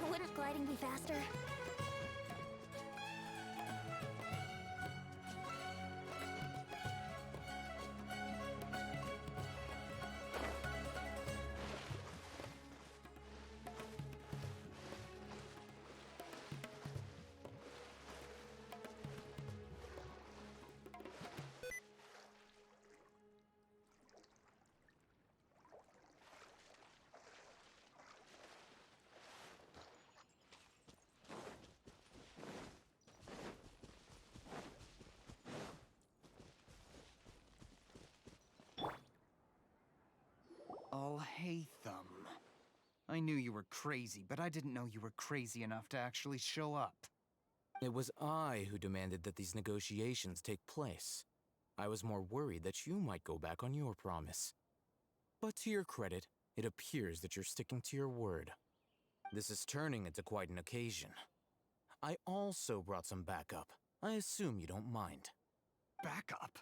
Wouldn't gliding be faster? Alhaitham. I knew you were crazy, but I didn't know you were crazy enough to actually show up. It was I who demanded that these negotiations take place. I was more worried that you might go back on your promise. But to your credit, it appears that you're sticking to your word. This is turning into quite an occasion. I also brought some backup. I assume you don't mind. Backup?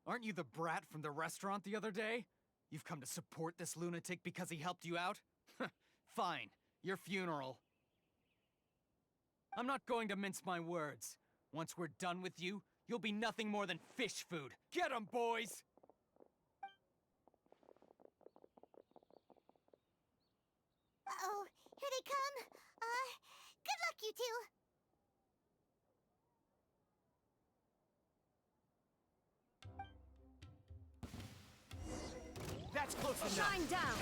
Aren't you the brat from the restaurant the other day? You've come to support this lunatic because he helped you out? Fine, your funeral. I'm not going to mince my words. Once we're done with you, you'll be nothing more than fish food. Get 'em, boys! Uh-oh, here they come. Good luck, you two. That's close enough! Shine down!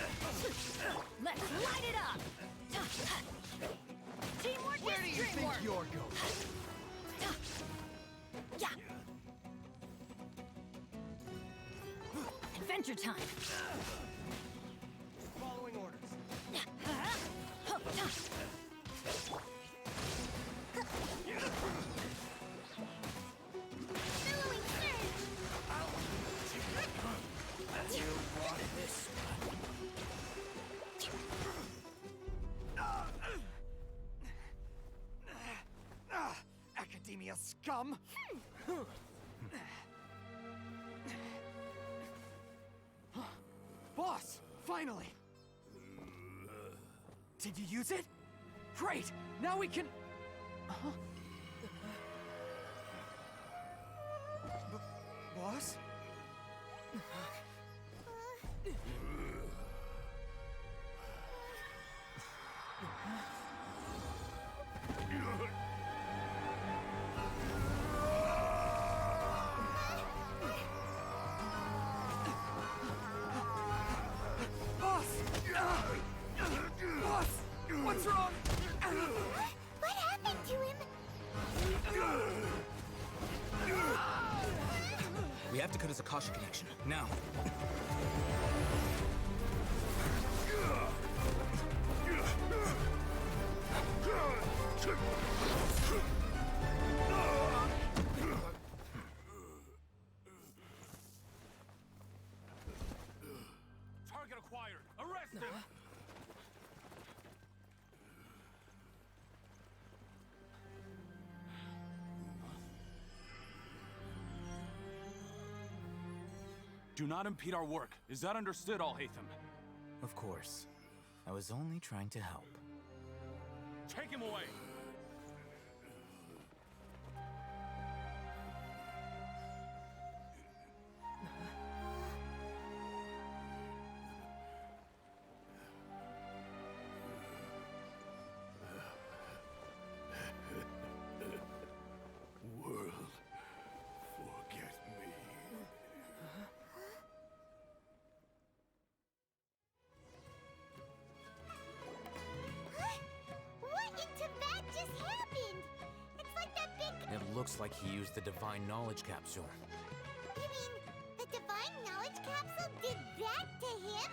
Let's light it up! Teamwork Where do is you think dreamwork! you're going? Yeah! Adventure time! Following orders. Billowing surge. You want this one? Academia scum! Boss! Finally! Did you use it? Great! Now we can... Huh? Boss? Boss! Boss! What's wrong? What happened to him? We have to cut his Akasha connection, now. Target acquired! Arrest him! Do not impede our work. Is that understood, Alhaitham? Of course. I was only trying to help. Take him away! World, forget me. What into that just happened? It's like that big... It looks like he used the Divine Knowledge Capsule. You mean the Divine Knowledge Capsule did that to him?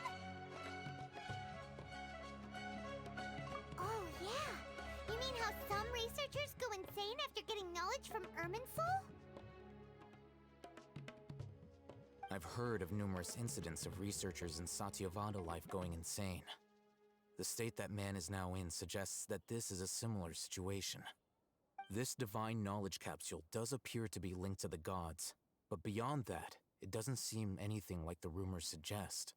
Oh, yeah. You mean how some researchers go insane after getting knowledge from Irminsul? I've heard of numerous incidents of researchers in Satyavada life going insane. The state that man is now in suggests that this is a similar situation. This divine knowledge capsule does appear to be linked to the gods, but beyond that, it doesn't seem anything like the rumors suggest.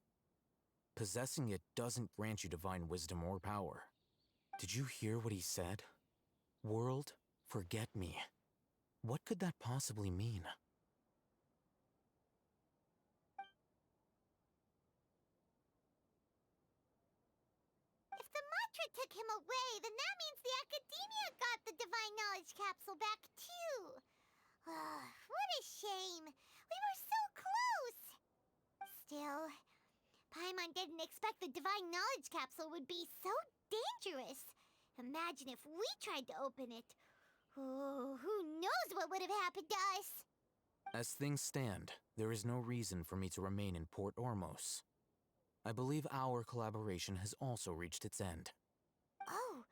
Possessing it doesn't grant you divine wisdom or power. Did you hear what he said? World, forget me. What could that possibly mean? If the mantra took him away, then that means the Academia got the Divine Knowledge Capsule back, too. What a shame. We were so close. Still, Paimon didn't expect the Divine Knowledge Capsule would be so dangerous. Imagine if we tried to open it. Oh, who knows what would have happened to us? As things stand, there is no reason for me to remain in Port Ormos. I believe our collaboration has also reached its end. Oh,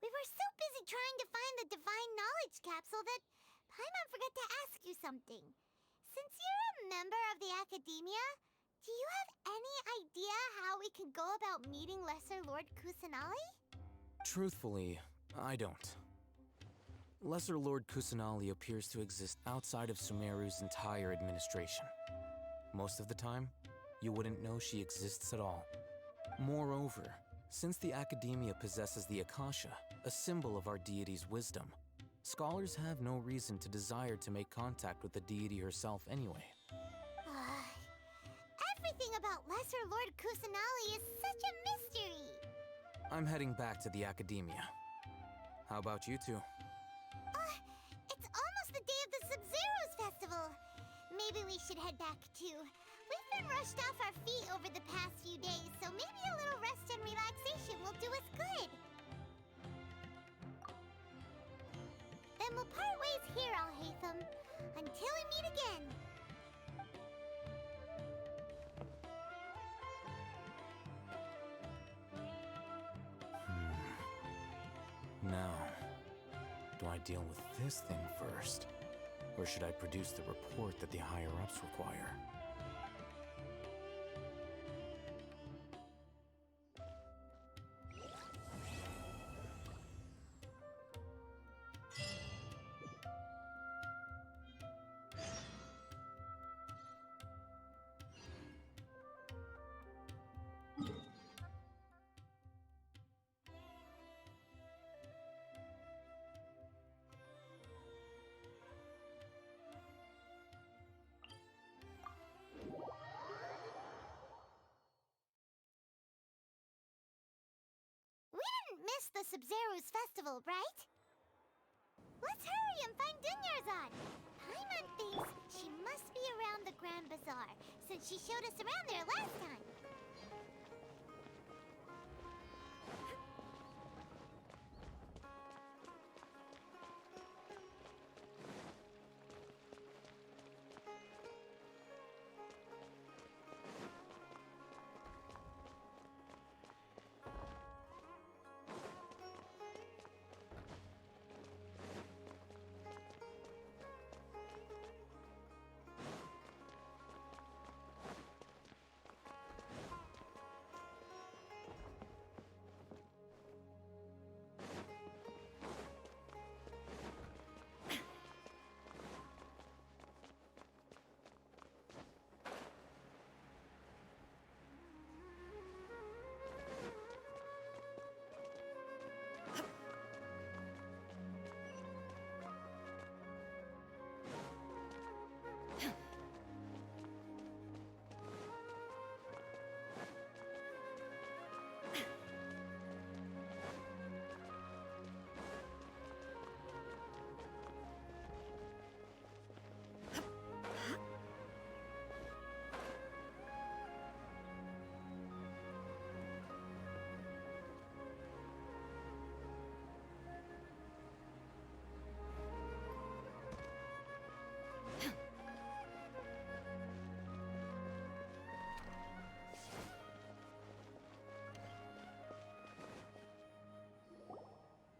we were so busy trying to find the divine knowledge capsule that Paimon forgot to ask you something. Since you're a member of the Academia, do you have any idea how we can go about meeting Lesser Lord Kusanali? Truthfully, I don't. Lesser Lord Kusanali appears to exist outside of Sumeru's entire administration. Most of the time, you wouldn't know she exists at all. Moreover, since the Academia possesses the Akasha, a symbol of our deity's wisdom, scholars have no reason to desire to make contact with the deity herself anyway. Everything about Lesser Lord Kusanali is such a mystery. I'm heading back to the Academia. How about you two? It's almost the day of the Sub-Zero's festival. Maybe we should head back too. We've been rushed off our feet over the past few days, so maybe a little rest and relaxation will do us good. Then we'll part ways here, Alhaitham, until we meet again. Now, do I deal with this thing first? Or should I produce the report that the higher-ups require? Miss the Sub-Zero's festival, right? Let's hurry and find Dunyarzad. Paimon thinks she must be around the Grand Bazaar, since she showed us around there last time.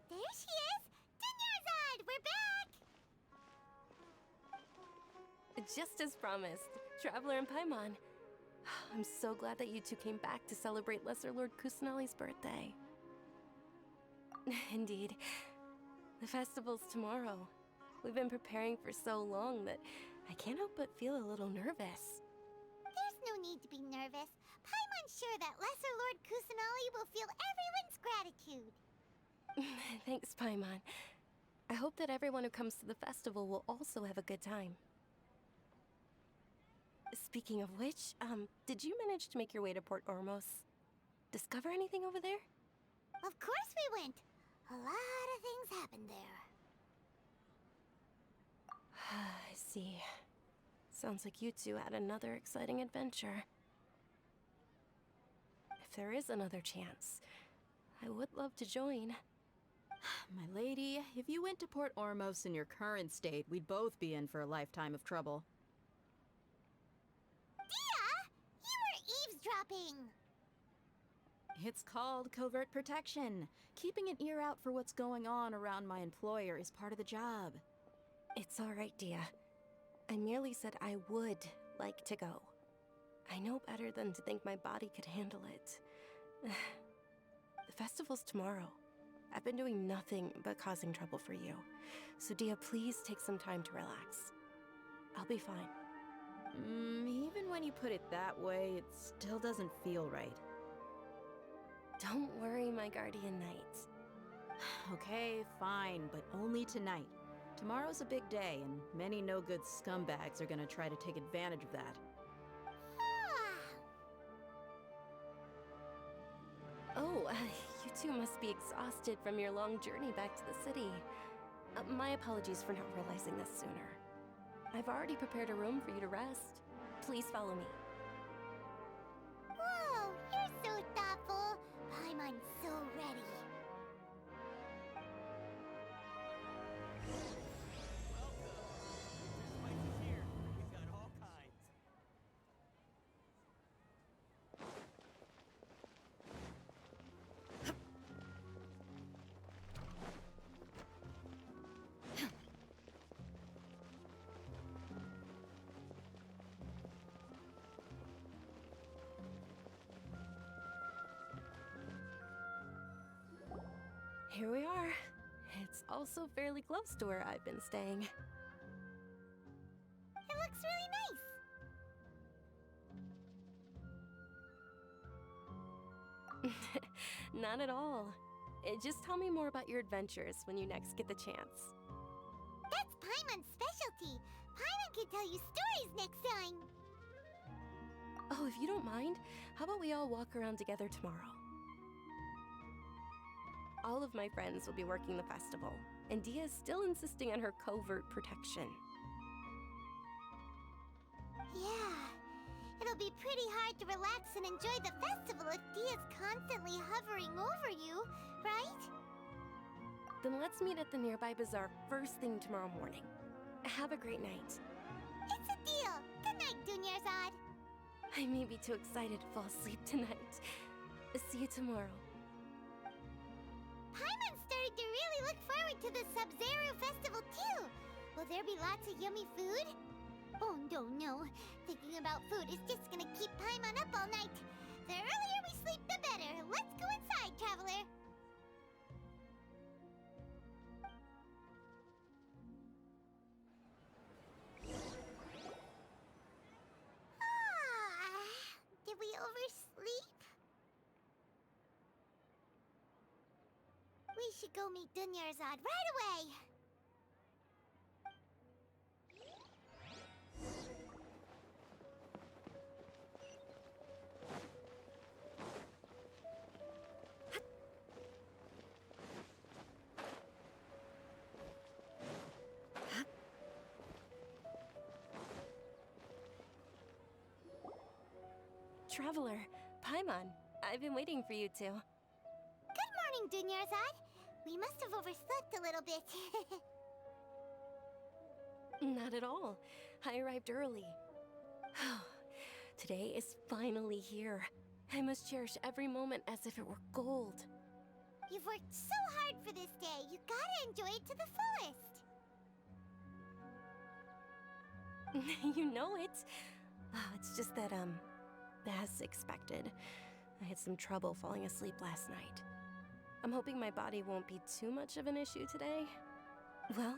There she is! Dunyarzad! We're back! Just as promised, Traveler and Paimon. I'm so glad that you two came back to celebrate Lesser Lord Kusanali's birthday. Indeed. The festival's tomorrow. We've been preparing for so long that I can't help but feel a little nervous. There's no need to be nervous. Paimon's sure that Lesser Lord Kusanali will feel everyone's gratitude. Thanks, Paimon. I hope that everyone who comes to the festival will also have a good time. Speaking of which, did you manage to make your way to Port Ormos? Discover anything over there? Of course we went. A lot of things happened there. I see. Sounds like you two had another exciting adventure. If there is another chance, I would love to join. My lady, if you went to Port Ormos in your current state, we'd both be in for a lifetime of trouble. Dia! You were eavesdropping! It's called covert protection. Keeping an ear out for what's going on around my employer is part of the job. It's all right, Dia. I merely said I would like to go. I know better than to think my body could handle it. The festival's tomorrow. I've been doing nothing but causing trouble for you. So Dia, please take some time to relax. I'll be fine. Even when you put it that way, it still doesn't feel right. Don't worry, my guardian knight. Okay, fine, but only tonight. Tomorrow's a big day, and many no-good scumbags are gonna try to take advantage of that. Oh, you two must be exhausted from your long journey back to the city. My apologies for not realizing this sooner. I've already prepared a room for you to rest. Please follow me. Whoa, you're so thoughtful. Paimon's so ready. Here we are. It's also fairly close to where I've been staying. It looks really nice. Not at all. Just tell me more about your adventures when you next get the chance. That's Paimon's specialty. Paimon can tell you stories next time. Oh, if you don't mind, how about we all walk around together tomorrow? All of my friends will be working the festival, and Dia is still insisting on her covert protection. Yeah, it'll be pretty hard to relax and enjoy the festival if Dia's constantly hovering over you, right? Then let's meet at the nearby bazaar first thing tomorrow morning. Have a great night. It's a deal. Good night, Dunyarzad. I may be too excited to fall asleep tonight. See you tomorrow. Paimon started to really look forward to the Sub-Zero festival too. Will there be lots of yummy food? Oh no. Thinking about food is just gonna keep Paimon up all night. The earlier we sleep, the better. Let's go inside, traveler. Did we oversleep? We should go meet Dunyarzad right away. Traveler, Paimon, I've been waiting for you two. Good morning, Dunyarzad. We must have overslept a little bit. Not at all. I arrived early. Today is finally here. I must cherish every moment as if it were gold. You've worked so hard for this day. You gotta enjoy it to the fullest. You know it. It's just that, as expected, I had some trouble falling asleep last night. I'm hoping my body won't be too much of an issue today. Well,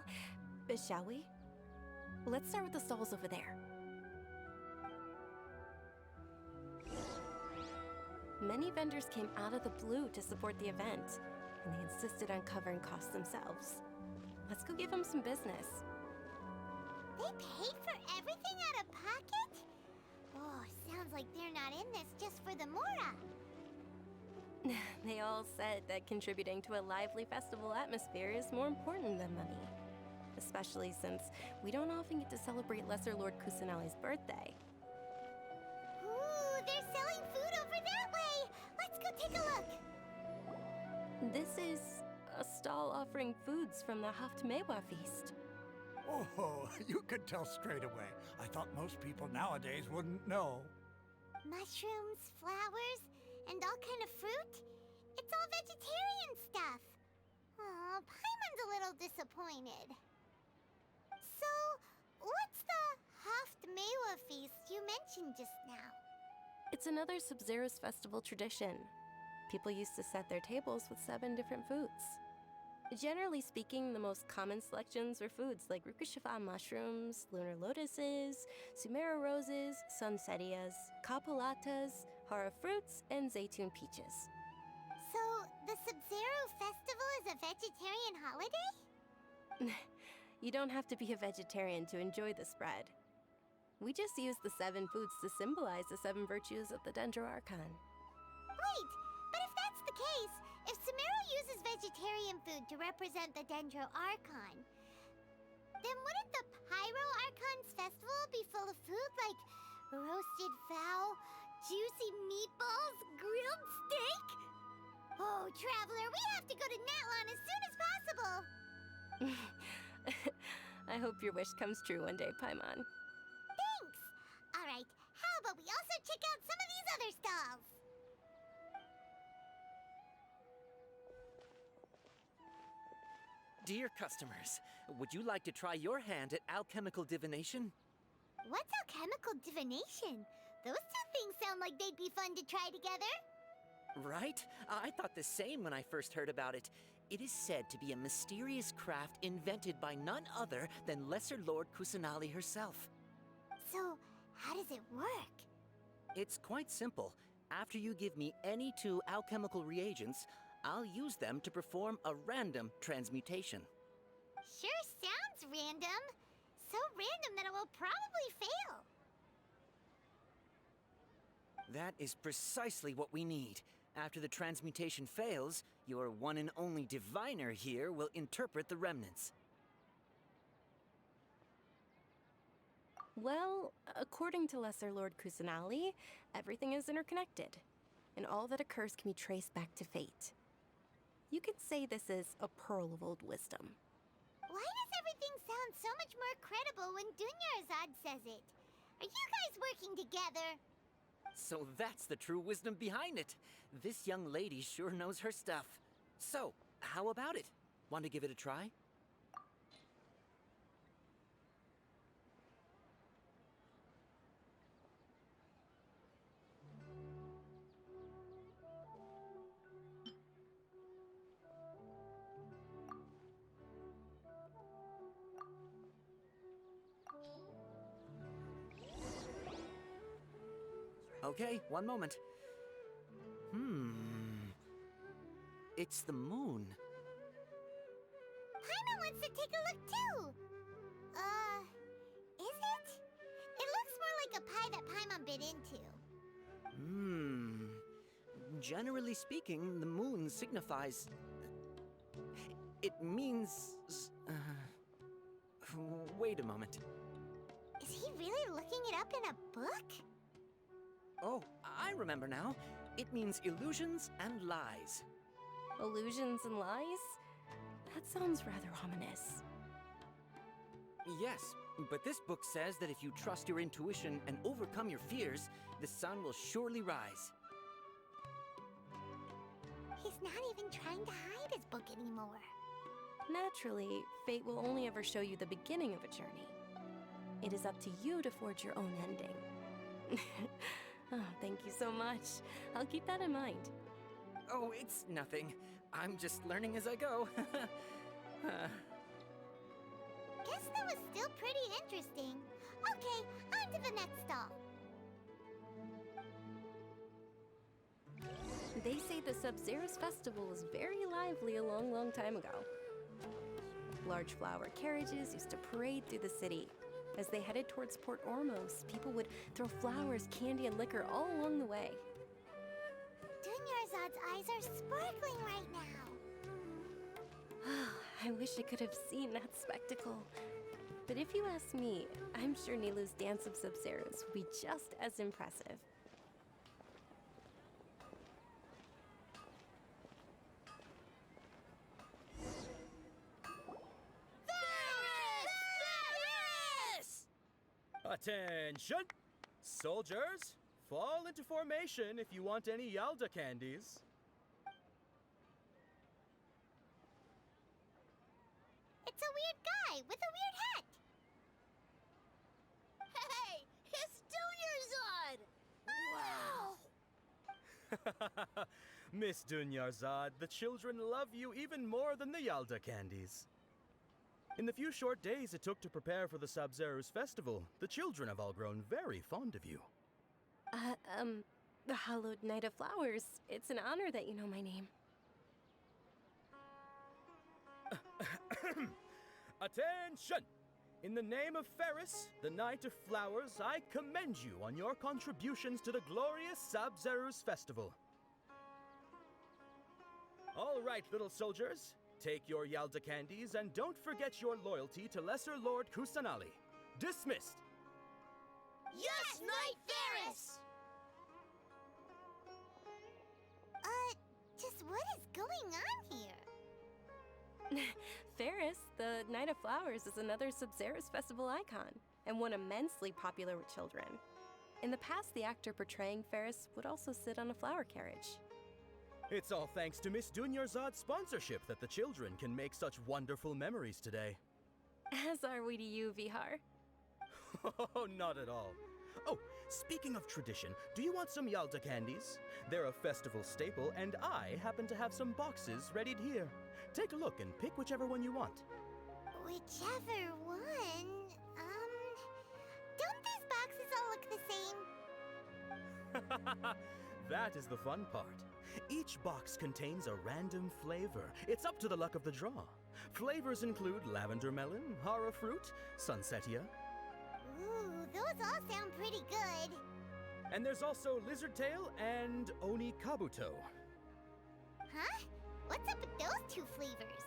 shall we? Let's start with the stalls over there. Many vendors came out of the blue to support the event, and they insisted on covering costs themselves. Let's go give them some business. They paid for everything out of pocket? Oh, sounds like they're not in this just for the Mora. They all said that contributing to a lively festival atmosphere is more important than money. Especially since we don't often get to celebrate Lesser Lord Kusanali's birthday. Ooh, they're selling food over that way! Let's go take a look! This is a stall offering foods from the Haftmewa feast. Oh, you could tell straight away. I thought most people nowadays wouldn't know. Mushrooms, flowers, and all kind of fruit. It's all vegetarian stuff. Oh, Paimon's a little disappointed. So, what's the Haft-Mewa feast you mentioned just now? It's another Sub-Zero's festival tradition. People used to set their tables with 7 different foods. Generally speaking, the most common selections were foods like Rukushifa mushrooms, lunar lotuses, Sumeru roses, sunsettias, kapulatas, hara fruits, and zaytun peaches. So, the Sub-Zero festival is a vegetarian holiday? You don't have to be a vegetarian to enjoy the spread. We just use the 7 foods to symbolize the 7 virtues of the Dendro Archon. Wait, but if that's the case, if Sumeru uses vegetarian food to represent the Dendro Archon, then wouldn't the Pyro Archon's festival be full of food like roasted fowl, juicy meatballs, grilled steak? Oh, Traveler, we have to go to Natlan as soon as possible! I hope your wish comes true one day, Paimon. Thanks! Alright, how about we also check out some of these other stalls? Dear customers, would you like to try your hand at alchemical divination? What's alchemical divination? Those two things sound like they'd be fun to try together. Right? I thought the same when I first heard about it. It is said to be a mysterious craft invented by none other than Lesser Lord Kusanali herself. So, how does it work? It's quite simple. After you give me any 2 alchemical reagents, I'll use them to perform a random transmutation. Sure sounds random. So random that it will probably fail. That is precisely what we need. After the transmutation fails, your one and only diviner here will interpret the remnants. Well, according to Lesser Lord Kusanali, everything is interconnected, and all that occurs can be traced back to fate. You could say this is a pearl of old wisdom. Why does everything sound so much more credible when Dunyarzad says it? Are you guys working together? So that's the true wisdom behind it. This young lady sure knows her stuff. So, how about it? Want to give it a try? Okay, one moment. It's the moon. Paimon wants to take a look too. Is it? It looks more like a pie that Paimon bit into. Generally speaking, the moon signifies... It means... Wait a moment. Is he really looking it up in a book? Oh, I remember now. It means illusions and lies. Illusions and lies? That sounds rather ominous. Yes, but this book says that if you trust your intuition and overcome your fears, the sun will surely rise. He's not even trying to hide his book anymore. Naturally, fate will only ever show you the beginning of a journey. It is up to you to forge your own ending. Oh, thank you so much. I'll keep that in mind. Oh, it's nothing. I'm just learning as I go. Guess that was still pretty interesting. Okay, on to the next stall. They say the Sub-Zero's festival was very lively a long, long time ago. Large flower carriages used to parade through the city. As they headed towards Port Ormos, people would throw flowers, candy, and liquor all along the way. Dunyarzad's eyes are sparkling right now. I wish I could have seen that spectacle. But if you ask me, I'm sure Nilu's dance of Sub-Zeros would be just as impressive. Attention! Soldiers, Fall into formation if you want any Yalda candies. It's a weird guy with a weird hat. Hey, it's Dunyarzad! Wow! Miss Dunyarzad, the children love you even more than the Yalda candies. In the few short days it took to prepare for the Sabzeruz festival, the children have all grown very fond of you. The Hallowed Night of Flowers. It's an honor that you know my name. Attention! In the name of Ferris, the Knight of Flowers, I commend you on your contributions to the glorious Sabzeruz festival. All right, little soldiers, take your Yalda candies and don't forget your loyalty to Lesser Lord Kusanali. Dismissed! Yes, Knight Ferris! Just what is going on here? Ferris, the Night of Flowers, is another Sabzeruz festival icon, and one immensely popular with children. In the past, the actor portraying Ferris would also sit on a flower carriage. It's all thanks to Miss Dunyarzad's sponsorship that the children can make such wonderful memories today. As are we to you, Vihar. Oh, not at all. Oh, speaking of tradition, do you want some Yalda candies? They're a festival staple, and I happen to have some boxes readied here. Take a look and pick whichever one you want. Whichever one. Don't these boxes all look the same? That is the fun part. Each box contains a random flavor. It's up to the luck of the draw. Flavors include lavender melon, hara fruit, sunsetia. Ooh, those all sound pretty good. And there's also lizard tail and oni kabuto. Huh? What's up with those two flavors?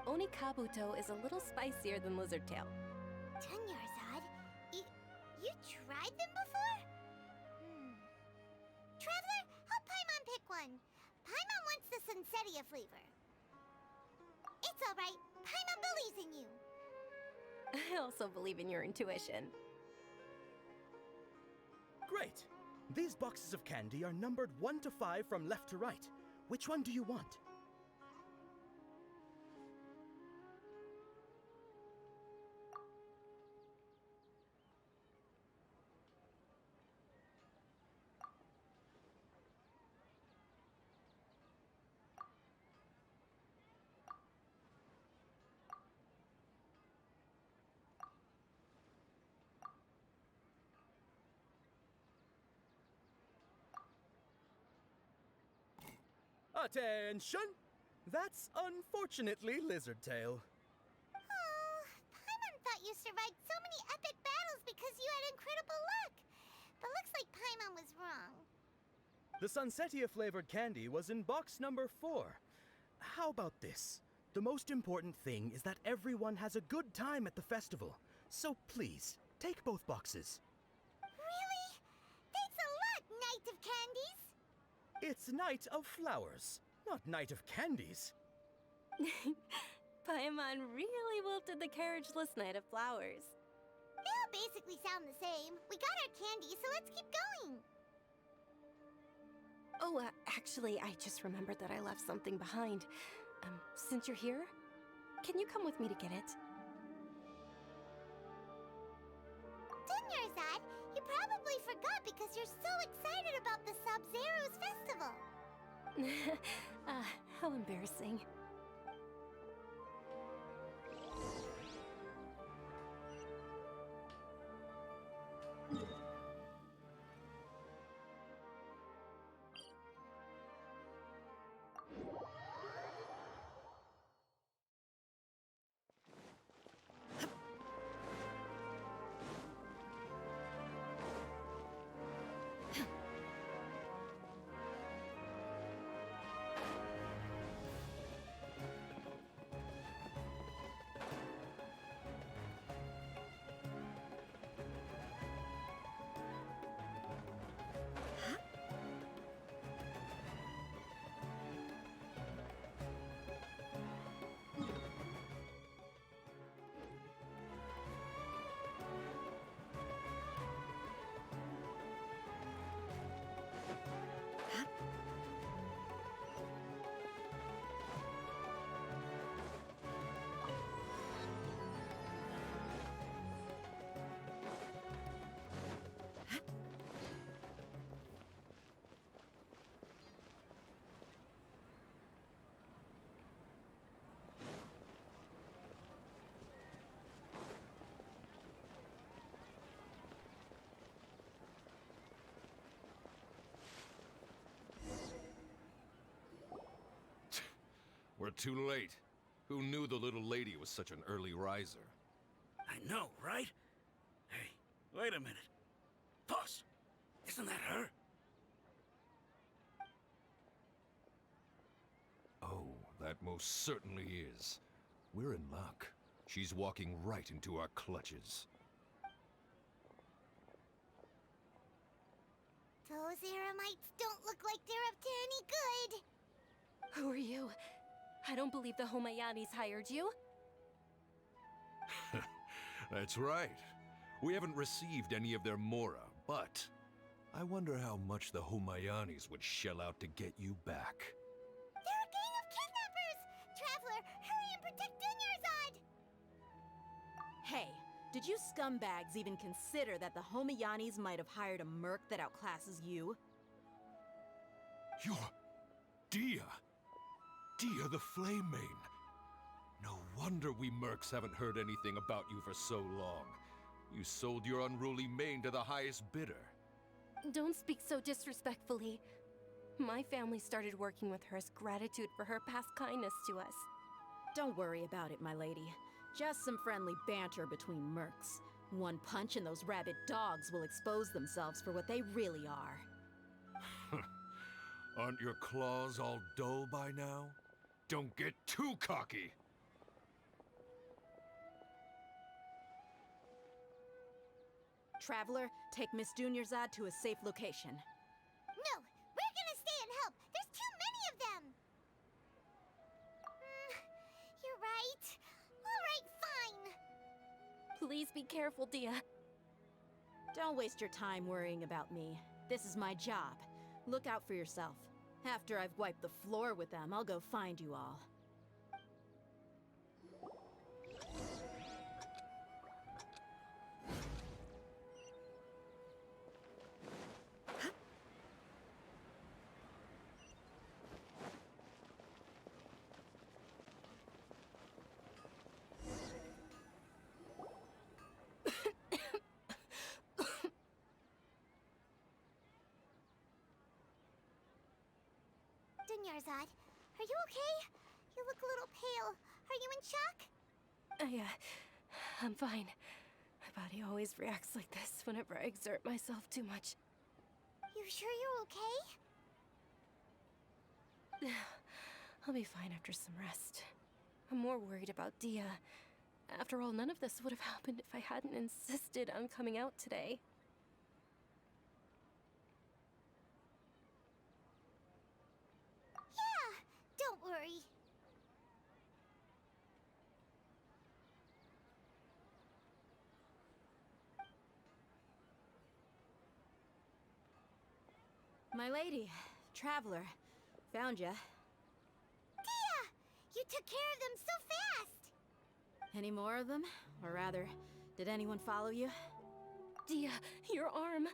Oni Kabuto is a little spicier than Lizard Tail. Dunyarzad, you tried them before? Traveler, help Paimon pick one. Paimon wants the Sunsetia flavor. It's all right. Paimon believes in you. I also believe in your intuition. Great! These boxes of candy are numbered 1 to 5 from left to right. Which one do you want? Attention! That's unfortunately Lizard Tail. Oh, Paimon thought you survived so many epic battles because you had incredible luck. But looks like Paimon was wrong. The Sunsetia flavored candy was in box number 4. How about this? The most important thing is that everyone has a good time at the festival. So please, take both boxes. Really? Thanks a lot, Knight of Candies. It's Night of Flowers, not Night of Candies. Paimon really wilted the carriageless Night of Flowers. They all basically sound the same. We got our candy, so let's keep going. Oh, actually, I just remembered that I left something behind. Since you're here, can you come with me to get it? Dunyarzad, you probably forgot because you're so excited about the Sabzeruz festival. How embarrassing. too late. Who knew the little lady was such an early riser? I know, right? Hey, wait a minute. Pause! Isn't that her? Oh, that most certainly is. We're in luck. She's walking right into our clutches. Those Eremites don't look like they're up to any good. Who are you? I don't believe the Homayanis hired you. That's right. We haven't received any of their Mora, but I wonder how much the Homayanis would shell out to get you back. They're a gang of kidnappers! Traveler, hurry and protect Dunyarzad! Hey, did you scumbags even consider that the Homayanis might have hired a merc that outclasses you? You're... Dia! Dia the Flame Main! No wonder we mercs haven't heard anything about you for so long. You sold your unruly mane to the highest bidder. Don't speak so disrespectfully. My family started working with her as gratitude for her past kindness to us. Don't worry about it, my lady. Just some friendly banter between mercs. One punch and those rabid dogs will expose themselves for what they really are. Aren't your claws all dull by now? Don't get too cocky! Traveler, take Miss Dunyarzad to a safe location. No, we're gonna stay and help. There's too many of them. You're right. All right, fine. Please be careful, Dia. Don't waste your time worrying about me. This is my job. Look out for yourself. After I've wiped the floor with them, I'll go find you all. Dunyarzad, are you okay? You look a little pale. Are you in shock? I'm fine. My body always reacts like this whenever I exert myself too much. You sure you're okay? I'll be fine after some rest. I'm more worried about Dia. After all, none of this would have happened if I hadn't insisted on coming out today. Yeah, don't worry. My lady, Traveler, found ya. Dia! You took care of them so fast! Any more of them? Or rather, did anyone follow you? Dia, your arm!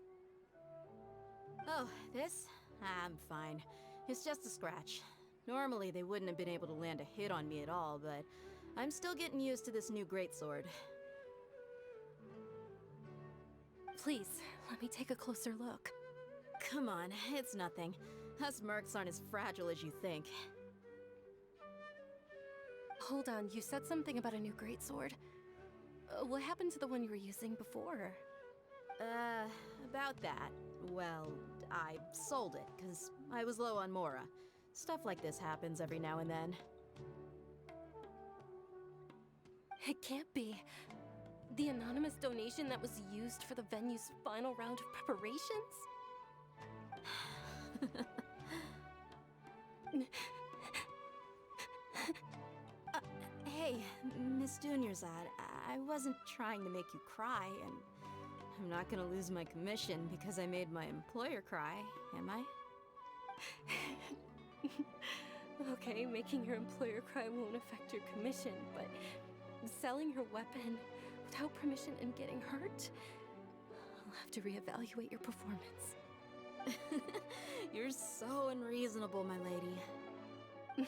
Oh, this? I'm fine. It's just a scratch. Normally, they wouldn't have been able to land a hit on me at all, but I'm still getting used to this new greatsword. Please, let me take a closer look. Come on, it's nothing. Us mercs aren't as fragile as you think. Hold on, you said something about a new greatsword. What happened to the one you were using before? About that. Well, I sold it, because I was low on Mora. Stuff like this happens every now and then. It can't be. The anonymous donation that was used for the venue's final round of preparations? Hey, Miss Dunyarzad, I wasn't trying to make you cry, and I'm not gonna lose my commission because I made my employer cry, am I? Okay, making your employer cry won't affect your commission, but selling her weapon without permission and getting hurt? I'll have to reevaluate your performance. You're so unreasonable, my lady.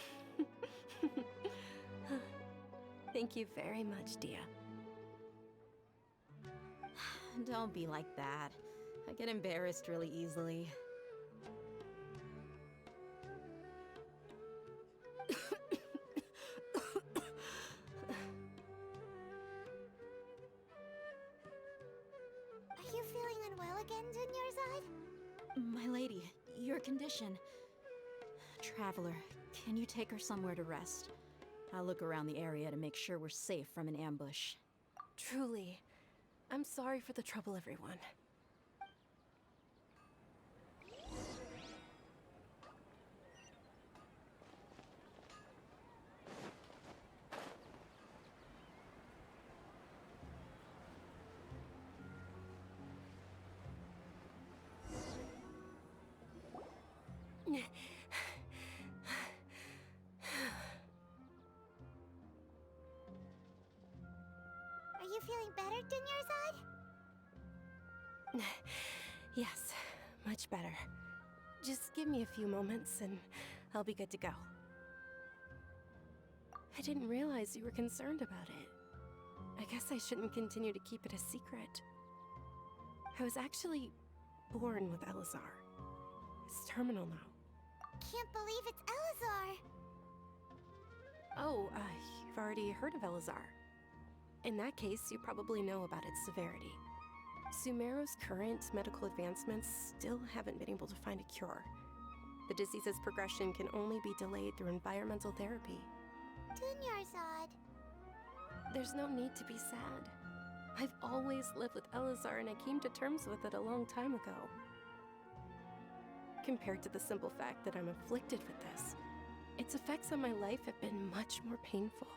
Thank you very much, Dia. Don't be like that. I get embarrassed really easily. again, Dunyarzad? My lady, your condition. Traveler, can you take her somewhere to rest? I'll look around the area to make sure we're safe from an ambush. Truly. I'm sorry for the trouble, everyone. Are you feeling better, Dunyarzad? Yes, much better. Just give me a few moments and I'll be good to go. I didn't realize you were concerned about it. I guess I shouldn't continue to keep it a secret. I was actually born with Elazar. It's terminal now. Can't believe it's Elazar! Oh, you've already heard of Elazar. In that case, you probably know about its severity. Sumeru's current medical advancements still haven't been able to find a cure. The disease's progression can only be delayed through environmental therapy. Dunyarzad. There's no need to be sad. I've always lived with Elazar and I came to terms with it a long time ago. Compared to the simple fact that I'm afflicted with this, its effects on my life have been much more painful.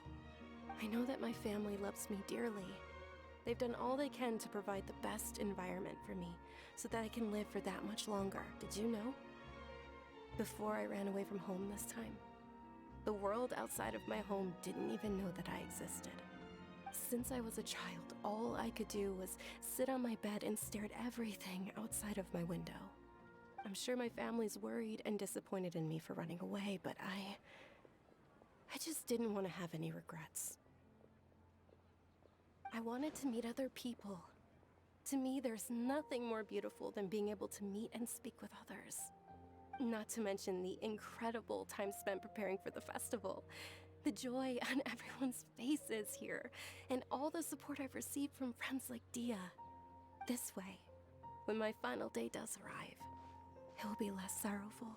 I know that my family loves me dearly. They've done all they can to provide the best environment for me so that I can live for that much longer. Did you know? Before I ran away from home this time, the world outside of my home didn't even know that I existed. Since I was a child, all I could do was sit on my bed and stare at everything outside of my window. I'm sure my family's worried and disappointed in me for running away, but I just didn't want to have any regrets. I wanted to meet other people. To me, there's nothing more beautiful than being able to meet and speak with others. Not to mention the incredible time spent preparing for the festival. The joy on everyone's faces here, and all the support I've received from friends like Dia. This way, when my final day does arrive, it will be less sorrowful.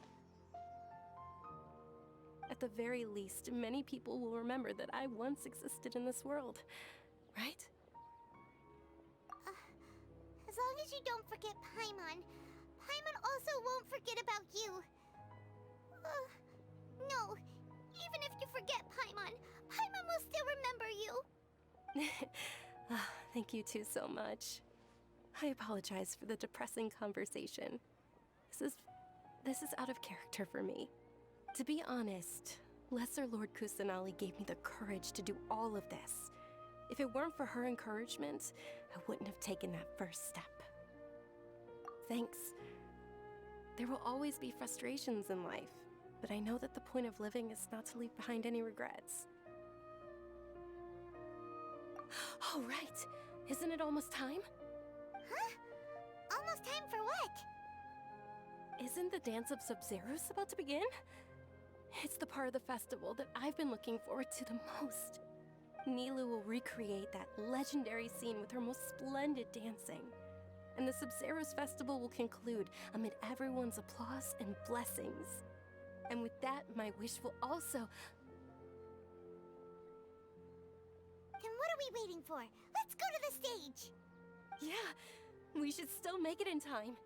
At the very least, many people will remember that I once existed in this world, right? As long as you don't forget Paimon, Paimon also won't forget about you. No, even if you forget Paimon, Paimon will still remember you. Thank you two so much. I apologize for the depressing conversation. This is out of character for me. To be honest, Lesser Lord Kusanali gave me the courage to do all of this. If it weren't for her encouragement, I wouldn't have taken that first step. Thanks. There will always be frustrations in life, but I know that the point of living is not to leave behind any regrets. Oh, right. Isn't it almost time? Huh? Almost time for what? Isn't the Dance of Sub-Zeros about to begin? It's the part of the festival that I've been looking forward to the most. Nilu will recreate that legendary scene with her most splendid dancing. And the Sub-Zeros festival will conclude amid everyone's applause and blessings. And with that, my wish will also... Then what are we waiting for? Let's go to the stage! Yeah, we should still make it in time.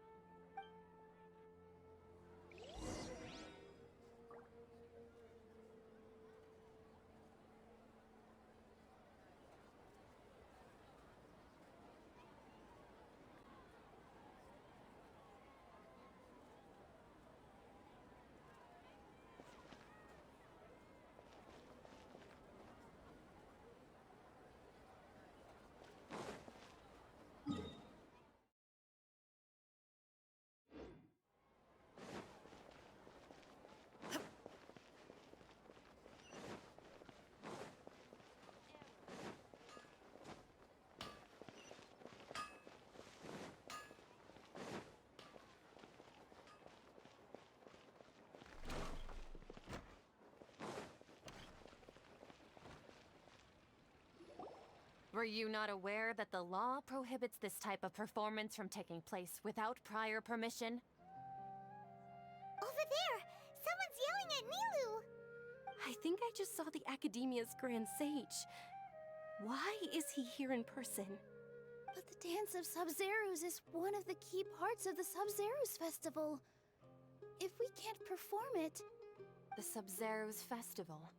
Were you not aware that the law prohibits this type of performance from taking place without prior permission? Over there! Someone's yelling at Nilu! I think I just saw the Academia's Grand Sage. Why is he here in person? But the Dance of Sub-Zerus is one of the key parts of the Sub-Zerus Festival. If we can't perform it... The Sub-Zerus Festival.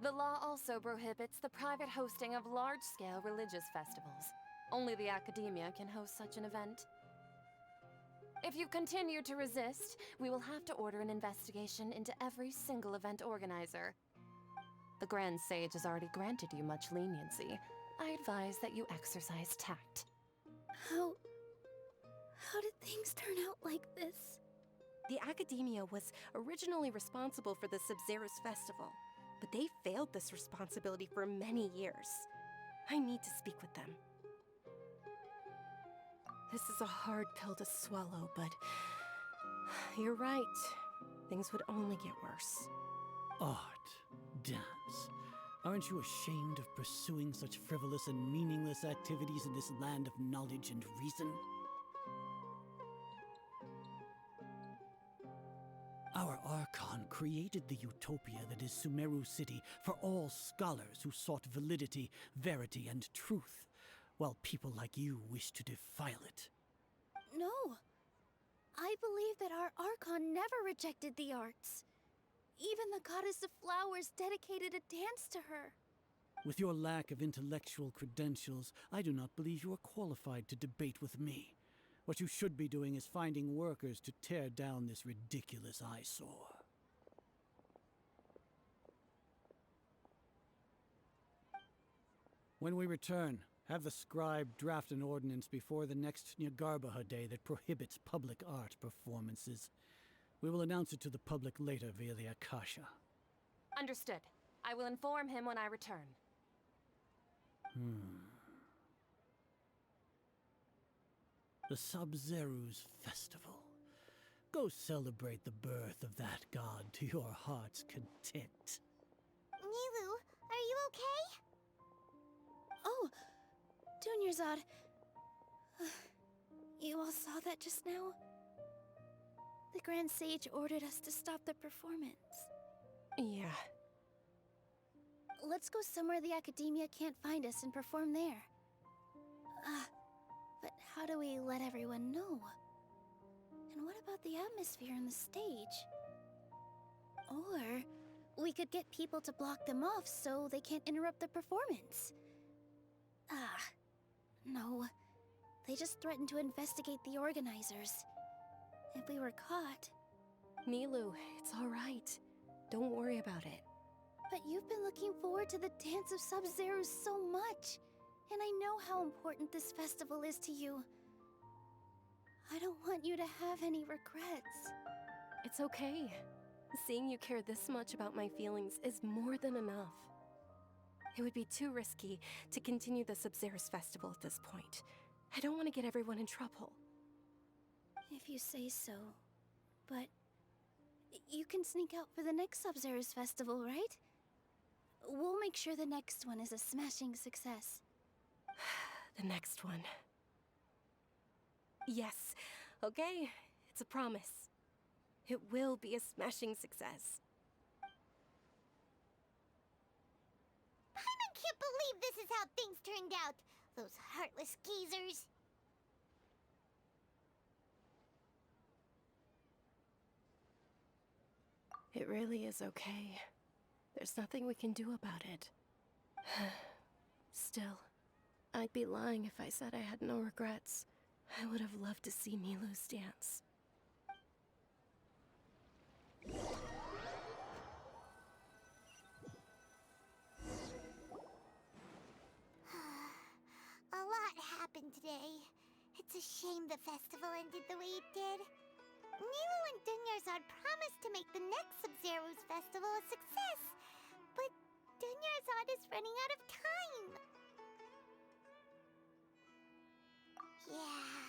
The law also prohibits the private hosting of large-scale religious festivals. Only the Academia can host such an event. If you continue to resist, we will have to order an investigation into every single event organizer. The Grand Sage has already granted you much leniency. I advise that you exercise tact. How did things turn out like this? The Academia was originally responsible for the Sub-Zerus Festival, but they failed this responsibility for many years. I need to speak with them. This is a hard pill to swallow, but you're right. Things would only get worse. Art, dance. Aren't you ashamed of pursuing such frivolous and meaningless activities in this land of knowledge and reason? Our Archon created the utopia that is Sumeru City for all scholars who sought validity, verity, and truth, while people like you wish to defile it. No. I believe that our Archon never rejected the arts. Even the Goddess of Flowers dedicated a dance to her. With your lack of intellectual credentials, I do not believe you are qualified to debate with me. What you should be doing is finding workers to tear down this ridiculous eyesore. When we return, have the scribe draft an ordinance before the next Nyargarbaha Day that prohibits public art performances. We will announce it to the public later via the Akasha. Understood. I will inform him when I return. The Sub-Zerus Festival. Go celebrate the birth of that god to your heart's content. Nilu, are you okay? Oh, Dunyarzad. You all saw that just now? The Grand Sage ordered us to stop the performance. Yeah. Let's go somewhere the Academia can't find us and perform there. But how do we let everyone know? And what about the atmosphere on the stage? Or we could get people to block them off so they can't interrupt the performance. No. They just threatened to investigate the organizers. If we were caught... Nilu, it's all right. Don't worry about it. But you've been looking forward to the Dance of Sub-Zerus so much. And I know how important this festival is to you. I don't want you to have any regrets. It's okay. Seeing you care this much about my feelings is more than enough. It would be too risky to continue the Sub-Zerus Festival at this point. I don't want to get everyone in trouble. If you say so. But you can sneak out for the next Sub-Zerus Festival, right? We'll make sure the next one is a smashing success. The next one. Yes, okay, it's a promise. It will be a smashing success. Paimon can't believe this is how things turned out. Those heartless geezers. It really is okay. There's nothing we can do about it. Still, I'd be lying if I said I had no regrets. I would have loved to see Nilu's dance. A lot happened today. It's a shame the festival ended the way it did. Nilu and Dunyarzad promised to make the next Sub-Zerus festival a success, but Dunyarzad is running out of time. Yeah.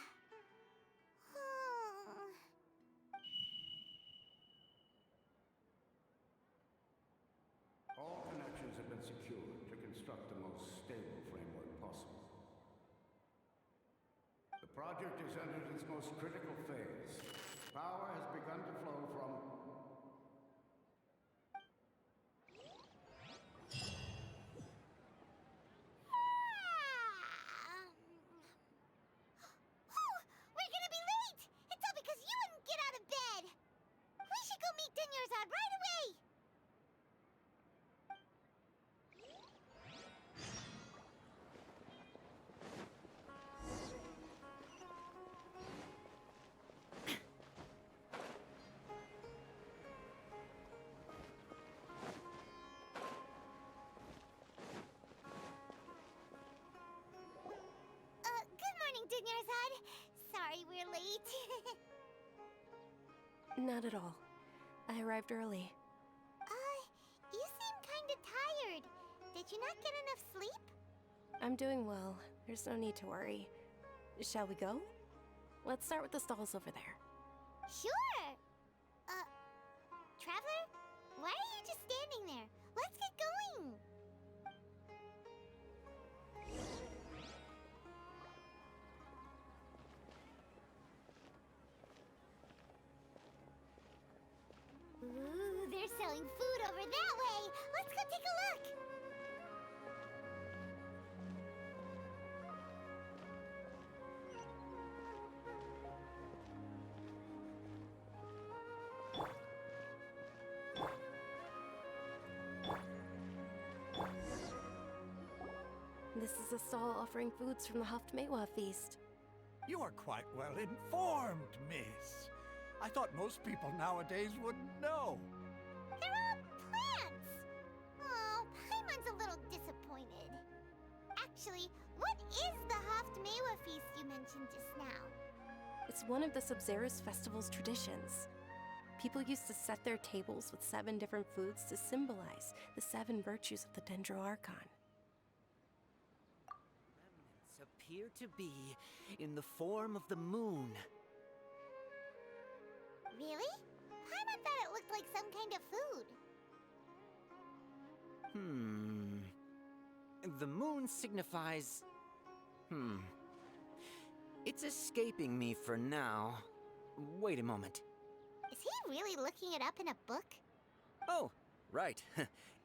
All connections have been secured to construct the most stable framework possible. project has entered its most critical phase. Power has begun to flow from... Oh, we're gonna be late! It's all because you wouldn't get out of bed! We should go meet Dunyarzad right away! Good morning, Dunyarzad. Sorry we're late. Not at all. I arrived early. You seem kinda tired. Did you not get enough sleep? I'm doing well. There's no need to worry. Shall we go? Let's start with the stalls over there. Sure! Traveler? Why are you just standing there? Let's get going! Ooh, they're selling food over that way! Let's go take a look! This is a stall offering foods from the Haftmewa feast. You are quite well informed, miss. I thought most people nowadays wouldn't know. They're all plants! Oh, Paimon's a little disappointed. Actually, what is the Haftmewa feast you mentioned just now? It's one of the Sub-Zerus festival's traditions. People used to set their tables with 7 different foods to symbolize the 7 virtues of the Dendroarchon. Remnants appear to be in the form of the moon. Really? Paimon thought it looked like some kind of food. The moon signifies... It's escaping me for now. Wait a moment. Is he really looking it up in a book? Oh, right.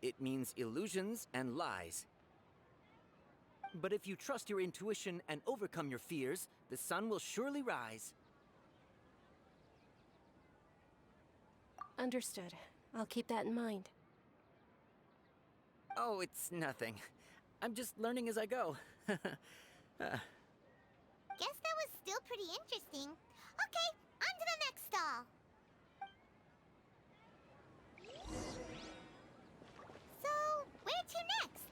It means illusions and lies. But if you trust your intuition and overcome your fears, the sun will surely rise. Understood. I'll keep that in mind. Oh, it's nothing. I'm just learning as I go. Guess that was still pretty interesting. Okay, on to the next stall. So, where to next?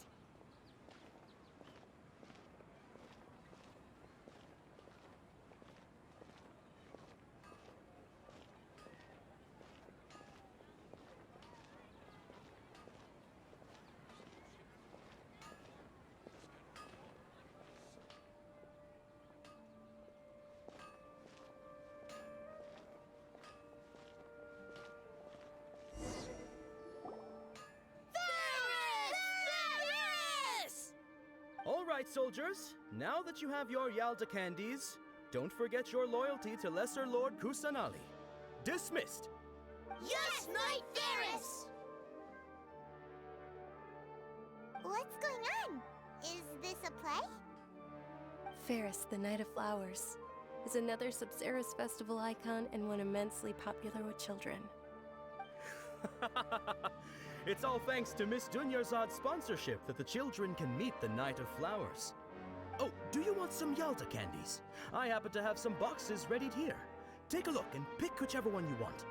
All right, soldiers. Now that you have your Yalda candies, don't forget your loyalty to Lesser Lord Kusanali. Dismissed! Yes, Knight Ferris! What's going on? Is this a play? Ferris, the Knight of Flowers, is another Sub-Zerus festival icon and one immensely popular with children. It's all thanks to Miss Dunyarzad's sponsorship that the children can meet the Knight of Flowers. Oh, do you want some Yalda candies? I happen to have some boxes ready here. Take a look and pick whichever one you want.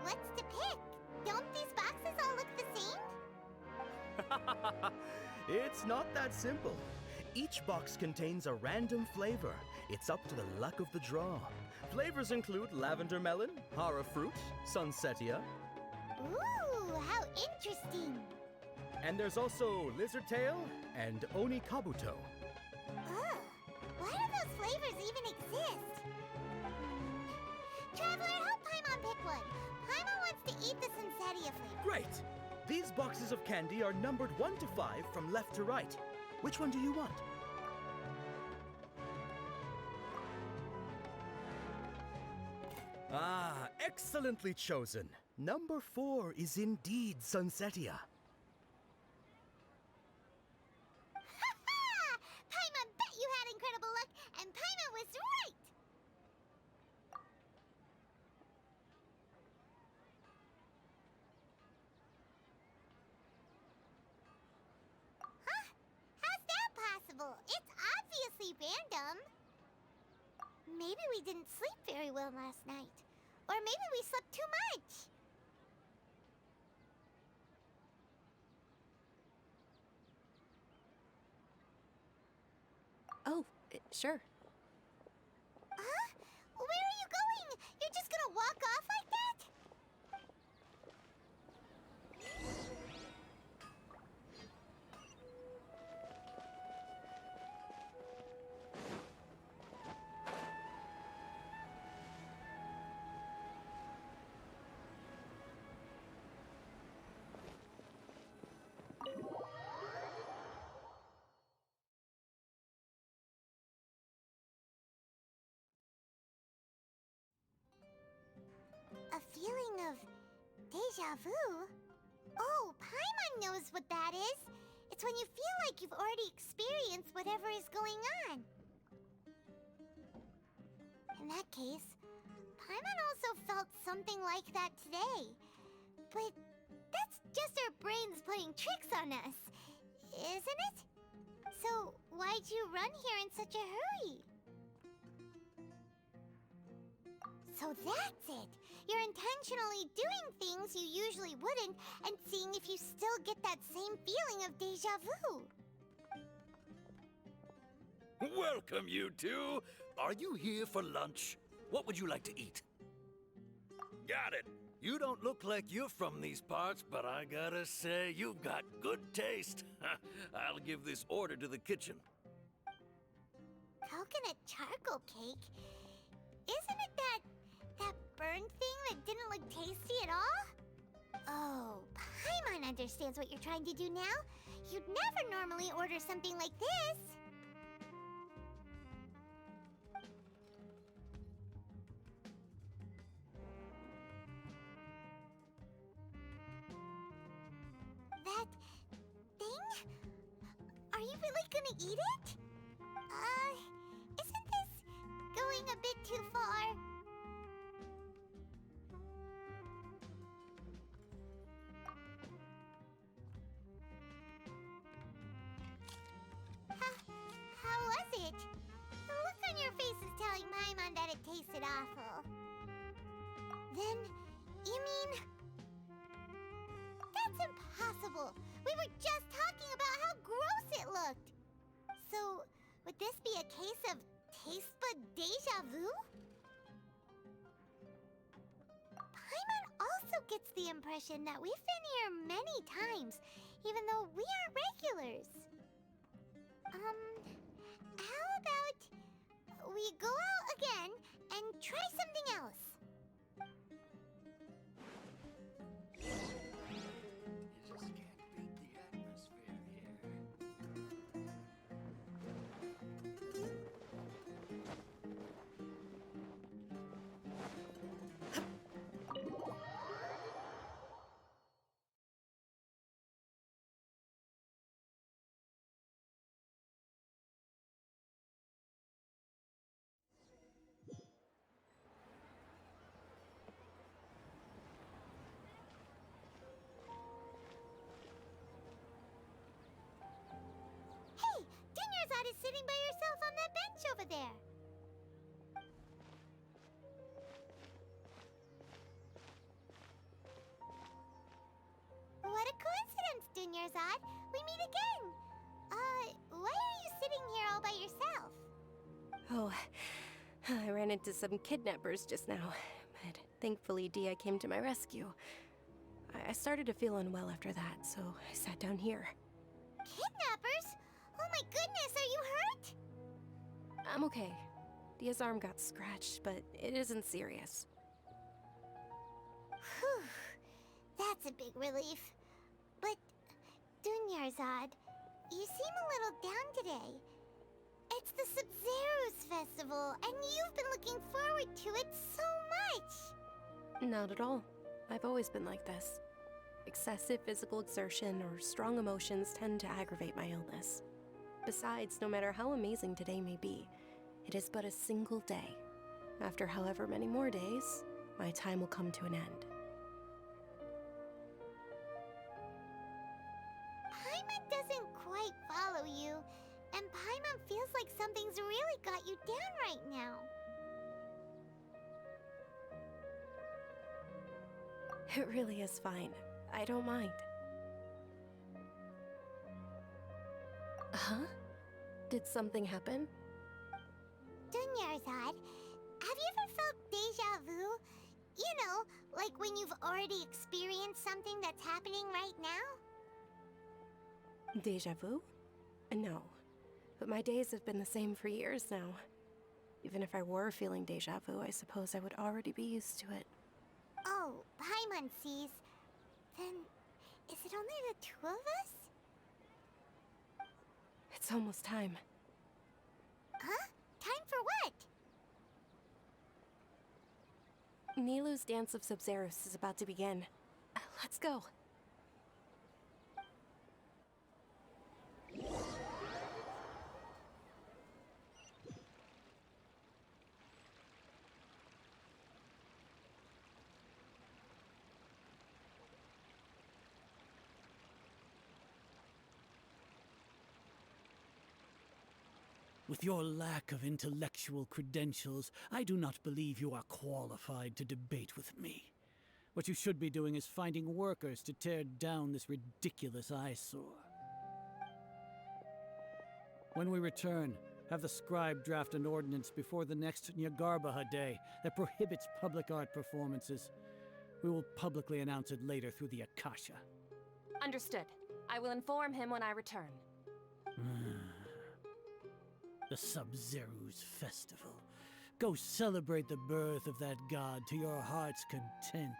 What's to pick? Don't these boxes all look the same? It's not that simple. Each box contains a random flavor. It's up to the luck of the draw. Flavors include lavender melon, hara fruit, sunsetia. Ooh, how interesting! And there's also lizard tail and oni kabuto. Ugh, why do those flavors even exist? Traveler, help Paimon pick one. Paimon wants to eat the sunsetia flavor. Great! These boxes of candy are numbered 1 to 5 from left to right. Which one do you want? Excellently chosen. Number 4 is indeed Sunsetia. Ha! Paimon bet you had incredible luck, and Paimon was right! Huh? How's that possible? It's obviously random. Maybe we didn't sleep very well last night. Or maybe we slept too much. Oh, sure. Huh? Where are you going? You're just gonna walk off like that? A feeling of deja vu? Oh, Paimon knows what that is. It's when you feel like you've already experienced whatever is going on. In that case, Paimon also felt something like that today. But that's just our brains playing tricks on us, isn't it? So why'd you run here in such a hurry? So that's it! You're intentionally doing things you usually wouldn't and seeing if you still get that same feeling of deja vu. Welcome, you two. Are you here for lunch? What would you like to eat? Got it. You don't look like you're from these parts, but I gotta say, you've got good taste. I'll give this order to the kitchen. Coconut charcoal cake? Isn't it that burned thing that didn't look tasty at all? Oh, Paimon understands what you're trying to do now. You'd never normally order something like this. That thing? Are you really gonna eat it? Isn't this going a bit too far? How was it? The look on your face is telling Paimon that it tasted awful. Then, you mean... That's impossible! We were just talking about how gross it looked! So, would this be a case of taste bud deja vu? Paimon also gets the impression that we've been here many times, even though we aren't regulars. How about we go out again and try something else? You just can't beat the atmosphere here. Hey, Dinnersot is sitting by herself on that bench over there. What a coincidence, Dinnersot. We meet again. Why are you sitting here all by yourself? Oh, I ran into some kidnappers just now, but thankfully Dia came to my rescue. I started to feel unwell after that, so I sat down here. Kidnappers? Oh my goodness, are you hurt? I'm okay. Dia's arm got scratched, but it isn't serious. Whew. That's a big relief. But, Dunyarzad, you seem a little down today. It's the Sumeru's festival, and you've been looking forward to it so much. Not at all. I've always been like this. Excessive physical exertion or strong emotions tend to aggravate my illness. Besides, no matter how amazing today may be, it is but a single day. After however many more days, my time will come to an end. Paimon doesn't quite follow you, and Paimon feels like something's really got you down right now. It really is fine. I don't mind. Huh? Did something happen? Dunyarzad, have you ever felt deja vu? You know, like when you've already experienced something that's happening right now? Deja vu? No. But my days have been the same for years now. Even if I were feeling deja vu, I suppose I would already be used to it. Oh, Paimon sees. Then, is it only the two of us? It's almost time. Huh? Time for what? Nilou's Dance of Sub-Zeros is about to begin. Let's go. With your lack of intellectual credentials, I do not believe you are qualified to debate with me. What you should be doing is finding workers to tear down this ridiculous eyesore. When we return, have the scribe draft an ordinance before the next Nyargarbaha Day that prohibits public art performances. We will publicly announce it later through the Akasha. Understood. I will inform him when I return. The Sub-Zeru's festival. Go celebrate the birth of that god to your heart's content.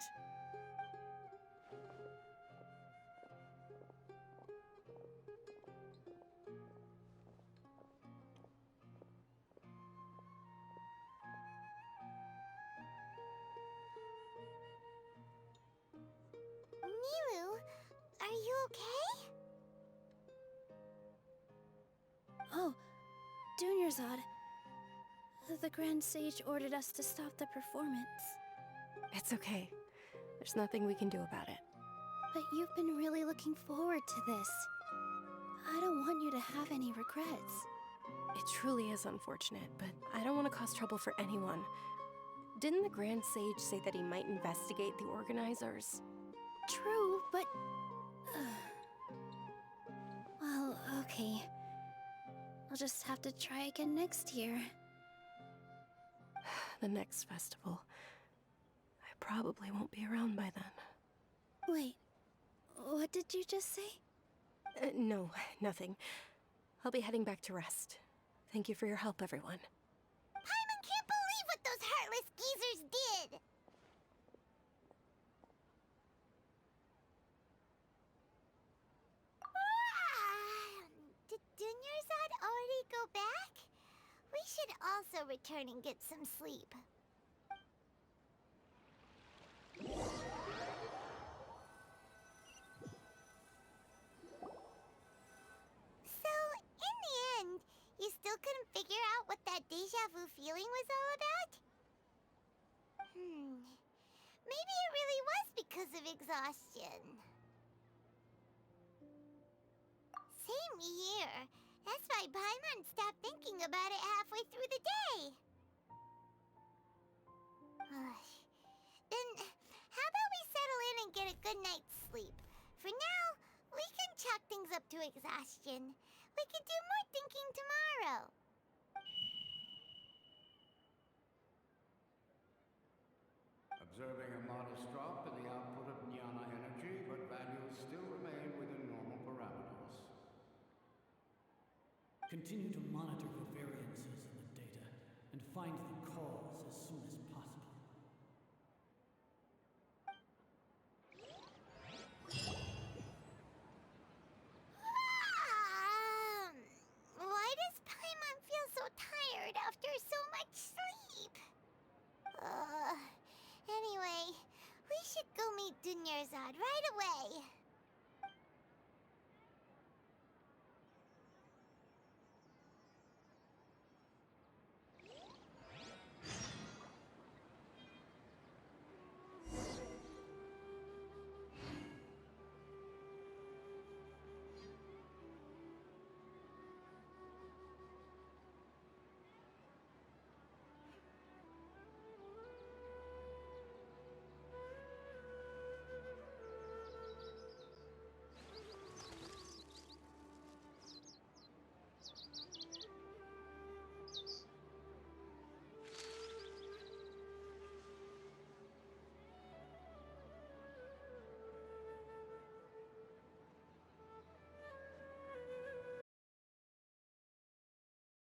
Nilou, are you okay? Oh, Dunyarzad. The Grand Sage ordered us to stop the performance. It's okay. There's nothing we can do about it. But you've been really looking forward to this. I don't want you to have any regrets. It truly is unfortunate, but I don't want to cause trouble for anyone. Didn't the Grand Sage say that he might investigate the organizers? True, but... well, okay. I'll just have to try again next year. The next festival. I probably won't be around by then. Wait, what did you just say? No, nothing. I'll be heading back to rest. Thank you for your help, everyone. Paimon can't believe what those heartless geezers did! Did Dunyarzad already go back? We should also return and get some sleep. So, in the end, you still couldn't figure out what that deja vu feeling was all about? Maybe it really was because of exhaustion. Same here. That's why Paimon stopped thinking about it halfway through the day. Then, how about we settle in and get a good night's sleep? For now, we can chalk things up to exhaustion. We can do more thinking tomorrow. Observing a modest drop in the output of jnana energy, but values still remain within normal parameters. Continue to monitor for variances in the data and find the cause as soon as possible. Why does Paimon feel so tired after so much sleep? Anyway, Dunyarzad right away.